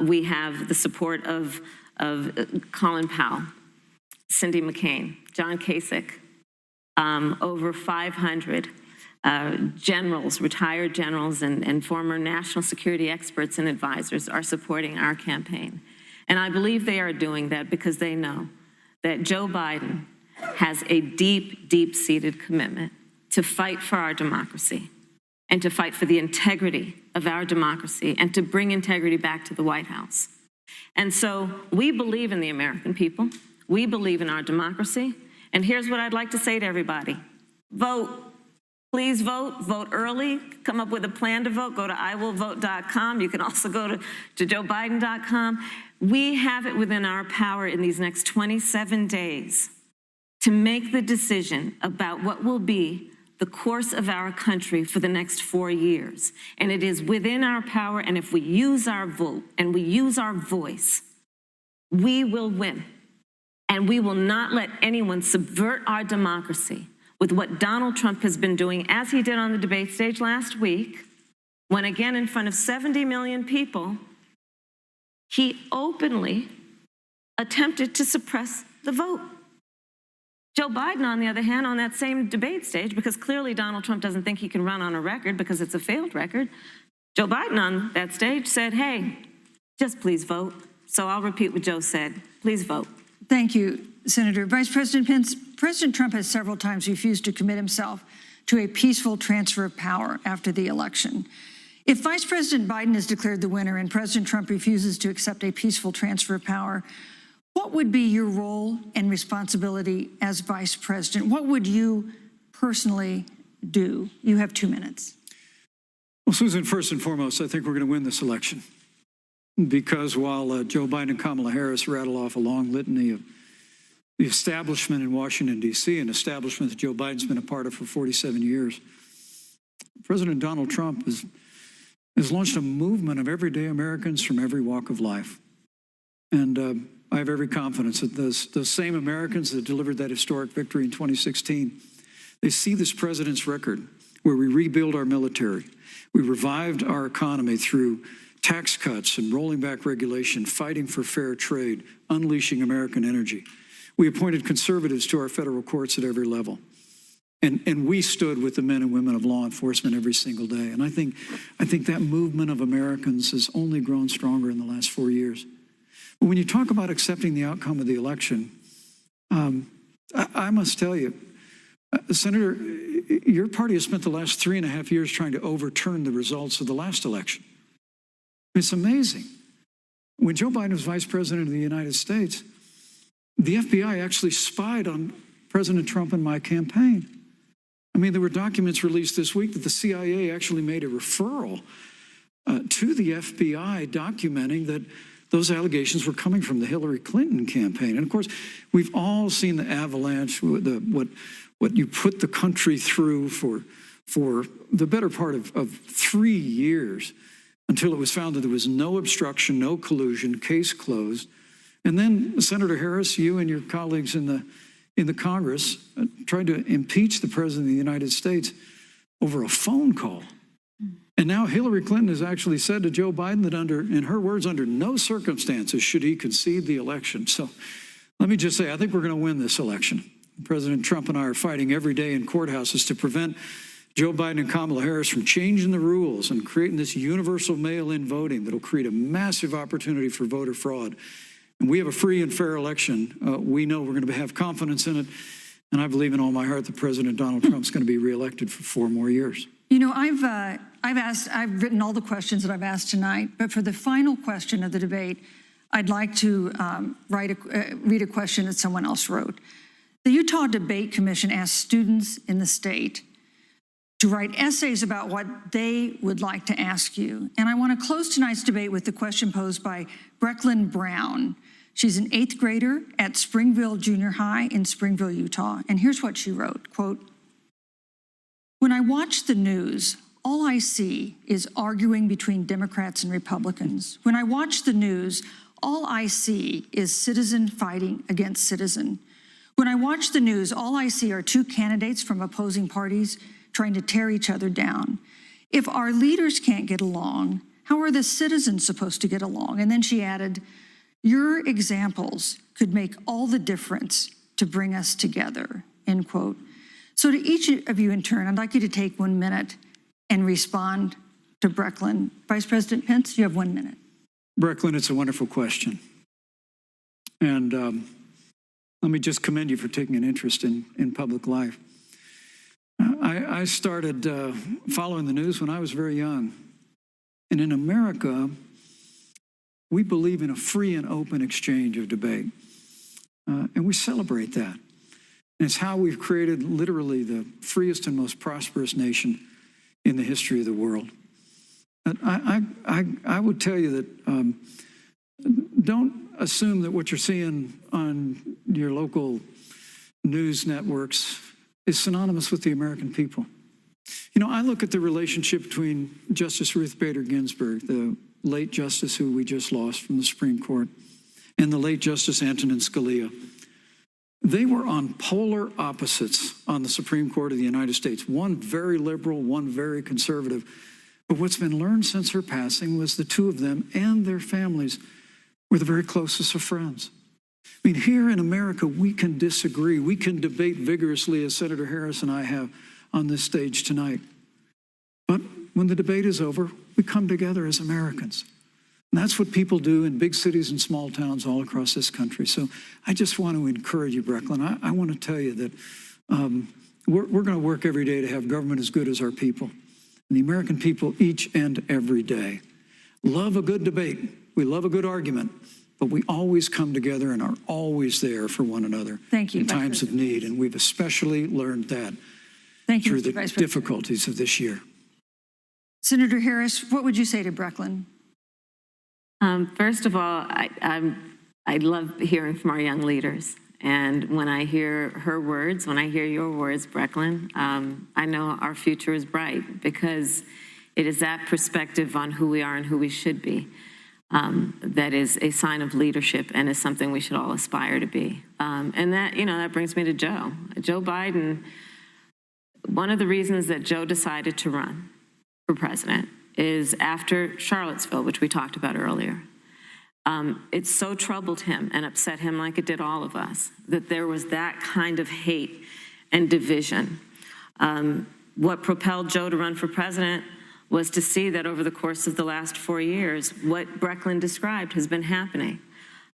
We have the support of Colin Powell, Cindy McCain, John Kasich, over 500 generals, retired generals, and former national security experts and advisors are supporting our campaign. And I believe they are doing that because they know that Joe Biden has a deep, deep-seated commitment to fight for our democracy and to fight for the integrity of our democracy and to bring integrity back to the White House. And so we believe in the American people. We believe in our democracy. And here's what I'd like to say to everybody. Vote. Please vote. Vote early. Come up with a plan to vote. Go to iwillvote.com. You can also go to joebiden.com. We have it within our power in these next 27 days to make the decision about what will be the course of our country for the next 4 years. And it is within our power, and if we use our vote and we use our voice, we will win. And we will not let anyone subvert our democracy with what Donald Trump has been doing, as he did on the debate stage last week, when again in front of 70 million people, he openly attempted to suppress the vote. Joe Biden, on the other hand, on that same debate stage, because clearly Donald Trump doesn't think he can run on a record because it's a failed record, Joe Biden on that stage said, hey, just please vote. So I'll repeat what Joe said. Please vote. Thank you, Senator. Vice President Pence, President Trump has several times refused to commit himself to a peaceful transfer of power after the election. If Vice President Biden is declared the winner and President Trump refuses to accept a peaceful transfer of power, what would be your role and responsibility as Vice President? What would you personally do? You have 2 minutes. Well, Susan, first and foremost, I think we're going to win this election. Because while Joe Biden and Kamala Harris rattle off a long litany of the establishment in Washington, D.C., an establishment that Joe Biden's been a part of for 47 years, President Donald Trump has launched a movement of everyday Americans from every walk of life. And I have every confidence that those same Americans that delivered that historic victory in 2016, they see this president's record where we rebuild our military, we revived our economy through tax cuts and rolling back regulation, fighting for fair trade, unleashing American energy. We appointed conservatives to our federal courts at every level. And we stood with the men and women of law enforcement every single day. And I think that movement of Americans has only grown stronger in the last 4 years. But when you talk about accepting the outcome of the election, I must tell you, Senator, your party has spent the last 3.5 years trying to overturn the results of the last election. It's amazing. When Joe Biden was vice president of the United States, the FBI actually spied on President Trump and my campaign. I mean, there were documents released this week that the CIA actually made a referral to the FBI documenting that those allegations were coming from the Hillary Clinton campaign. And of course, we've all seen the avalanche, what you put the country through for the better part of 3 years, until it was found that there was no obstruction, no collusion, case closed. And then, Senator Harris, you and your colleagues in the Congress tried to impeach the President of the United States over a phone call. And now Hillary Clinton has actually said to Joe Biden that in her words, under no circumstances should he concede the election. So let me just say, I think we're going to win this election. President Trump and I are fighting every day in courthouses to prevent Joe Biden and Kamala Harris from changing the rules and creating this universal mail-in voting that'll create a massive opportunity for voter fraud. And we have a free and fair election. We know we're going to have confidence in it. And I believe in all my heart that President Donald Trump's going to be reelected for 4 more years. You know, I've written all the questions that I've asked tonight, but for the final question of the debate, I'd like to read a question that someone else wrote. The Utah Debate Commission asked students in the state to write essays about what they would like to ask you. And I want to close tonight's debate with the question posed by Brecklin Brown. She's an 8th grader at Springville Junior High in Springville, Utah. And here's what she wrote, quote, "When I watch the news, all I see is arguing between Democrats and Republicans. When I watch the news, all I see is citizen fighting against citizen. When I watch the news, all I see are two candidates from opposing parties trying to tear each other down. If our leaders can't get along, how are the citizens supposed to get along? And then she added, your examples could make all the difference to bring us together, end quote. So to each of you in turn, I'd like you to take 1 minute and respond to Brecklin. Vice President Pence, you have 1 minute. Brecklin, it's a wonderful question. And let me just commend you for taking an interest in public life. I started following the news when I was very young. And in America, we believe in a free and open exchange of debate. And we celebrate that. And it's how we've created literally the freest and most prosperous nation in the history of the world. I would tell you that don't assume that what you're seeing on your local news networks is synonymous with the American people. You know, I look at the relationship between Justice Ruth Bader Ginsburg, the late justice who we just lost from the Supreme Court, and the late Justice Antonin Scalia. They were on polar opposites on the Supreme Court of the United States, one very liberal, one very conservative. But what's been learned since her passing was the two of them and their families were the very closest of friends. I mean, here in America, we can disagree. We can debate vigorously, as Senator Harris and I have on this stage tonight. But when the debate is over, we come together as Americans. And that's what people do in big cities and small towns all across this country. So I just want to encourage you, Brecklin. I want to tell you that we're going to work every day to have government as good as our people. And the American people each and every day love a good debate. We love a good argument. But we always come together and are always there for one another. Thank you, in times of need. And we've especially learned that through the difficulties of this year. Senator Harris, what would you say to Brecklin? First of all, I love hearing from our young leaders. And when I hear her words, when I hear your words, Brecklin, I know our future is bright because it is that perspective on who we are and who we should be that is a sign of leadership and is something we should all aspire to be. And that, you know, that brings me to Joe. Joe Biden, one of the reasons that Joe decided to run for president is after Charlottesville, which we talked about earlier. It so troubled him and upset him like it did all of us, that there was that kind of hate and division. What propelled Joe to run for president was to see that over the course of the last 4 years, what Brecklin described has been happening.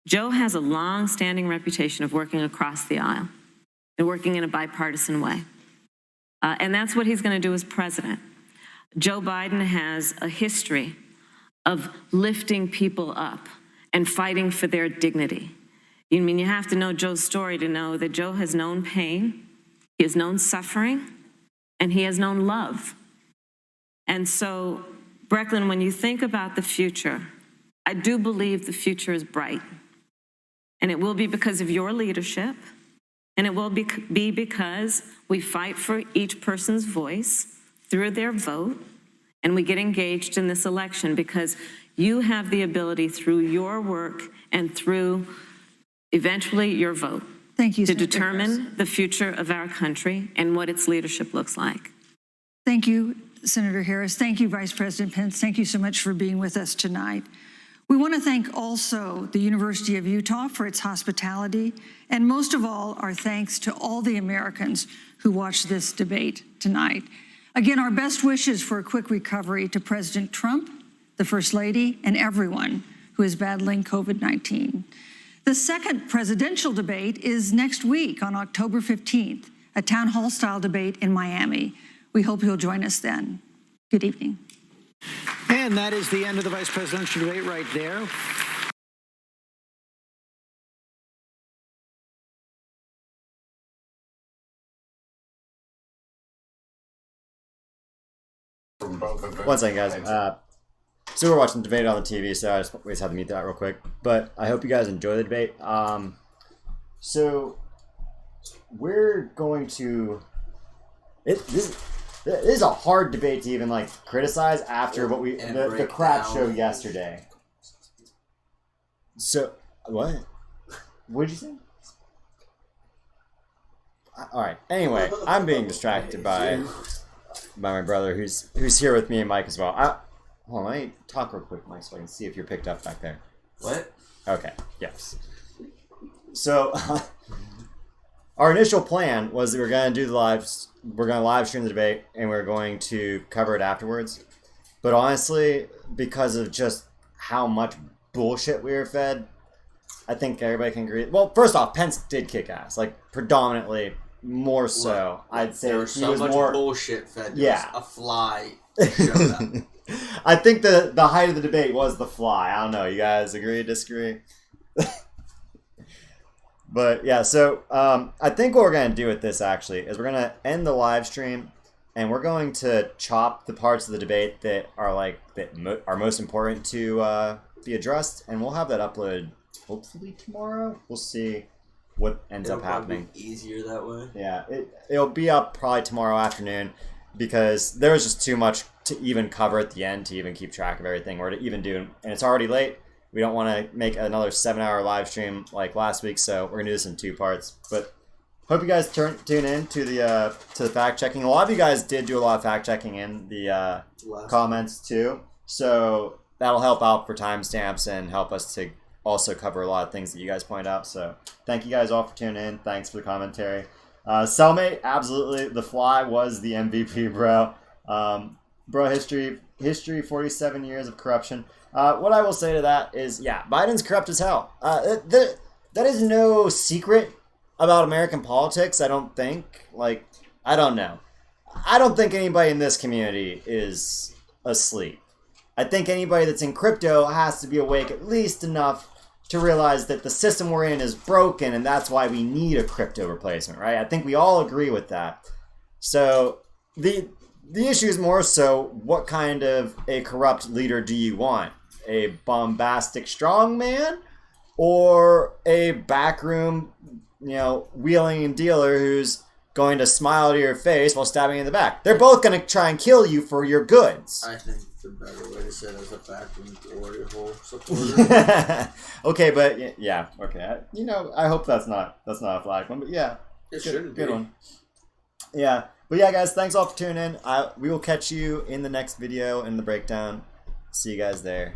Joe has a long-standing reputation of working across the aisle and working in a bipartisan way. And that's what he's going to do as president. Joe Biden has a history of lifting people up and fighting for their dignity. I mean, you have to know Joe's story to know that Joe has known pain, he has known suffering, and he has known love. And so, Brecklin, when you think about the future, I do believe the future is bright. And it will be because of your leadership, and it will be because we fight for each person's voice through their vote, and we get engaged in this election because you have the ability through your work and through eventually your vote to determine the future of our country and what its leadership looks like. Thank you, Senator Harris. Thank you, Vice President Pence. Thank you so much for being with us tonight. We want to thank also the University of Utah for its hospitality, and most of all, our thanks to all the Americans who watched this debate tonight. Again, our best wishes for a quick recovery to President Trump, the First Lady, and everyone who is battling COVID-19. The second presidential debate is next week on October 15th, a town hall style debate in Miami. We hope you'll join us then. Good evening. And that is the end of the vice presidential debate right there. One second, guys. So we're watching the debate on the TV, so we just have to mute that real quick. But I hope you guys enjoy the debate. So we're going to... This is a hard debate to even like criticize after what the crap show yesterday. So what? What did you say? All right. Anyway, I'm being distracted by my brother, who's here with me and Mike as well. Hold on, let me talk real quick, Mike, so I can see if you're picked up back there. What? Okay. Yes. So, our initial plan was that we're going to live stream the debate, and we're going to cover it afterwards. But honestly, because of just how much bullshit we were fed, I think everybody can agree. Well, first off, Pence did kick ass, like predominantly more so. I'd say there was he so was much more bullshit fed. Yeah. A fly showed up. I think the height of the debate was the fly. I don't know. You guys agree, disagree? But yeah, so I think what we're going to do with this actually is we're going to end the live stream, and we're going to chop the parts of the debate that are are most important to be addressed, and we'll have that uploaded hopefully tomorrow. We'll see what ends up happening. Be easier that way. Yeah, it'll be up probably tomorrow afternoon, because there was just too much to even cover at the end to even keep track of everything or to even do. And it's already late. We don't want to make another 7-hour live stream like last week, so we're gonna do this in 2 parts. But hope you guys tune in to the fact checking. A lot of you guys did do a lot of fact checking in the comments too, so that'll help out for timestamps and help us to also cover a lot of things that you guys point out. So thank you guys all for tuning in. Thanks for the commentary. Cellmate, absolutely, the fly was the MVP, bro. Bro, history, 47 years of corruption. What I will say to that is, yeah, Biden's corrupt as hell. That is no secret about American politics, I don't think. Like, I don't know. I don't think anybody in this community is asleep. I think anybody that's in crypto has to be awake at least enough to realize that the system we're in is broken, and that's why we need a crypto replacement, right? I think we all agree with that. So the issue is more so, what kind of a corrupt leader do you want? A bombastic strongman, or a backroom, wheeling dealer who's going to smile to your face while stabbing you in the back? They're both going to try and kill you for your goods. I think the better way to say it is a backroom glory hole supporter. Okay, but yeah, okay. I hope that's not a flag one, but yeah, It shouldn't be. Good one. Yeah, but yeah, guys, thanks all for tuning in. We will catch you in the next video in the breakdown. See you guys there.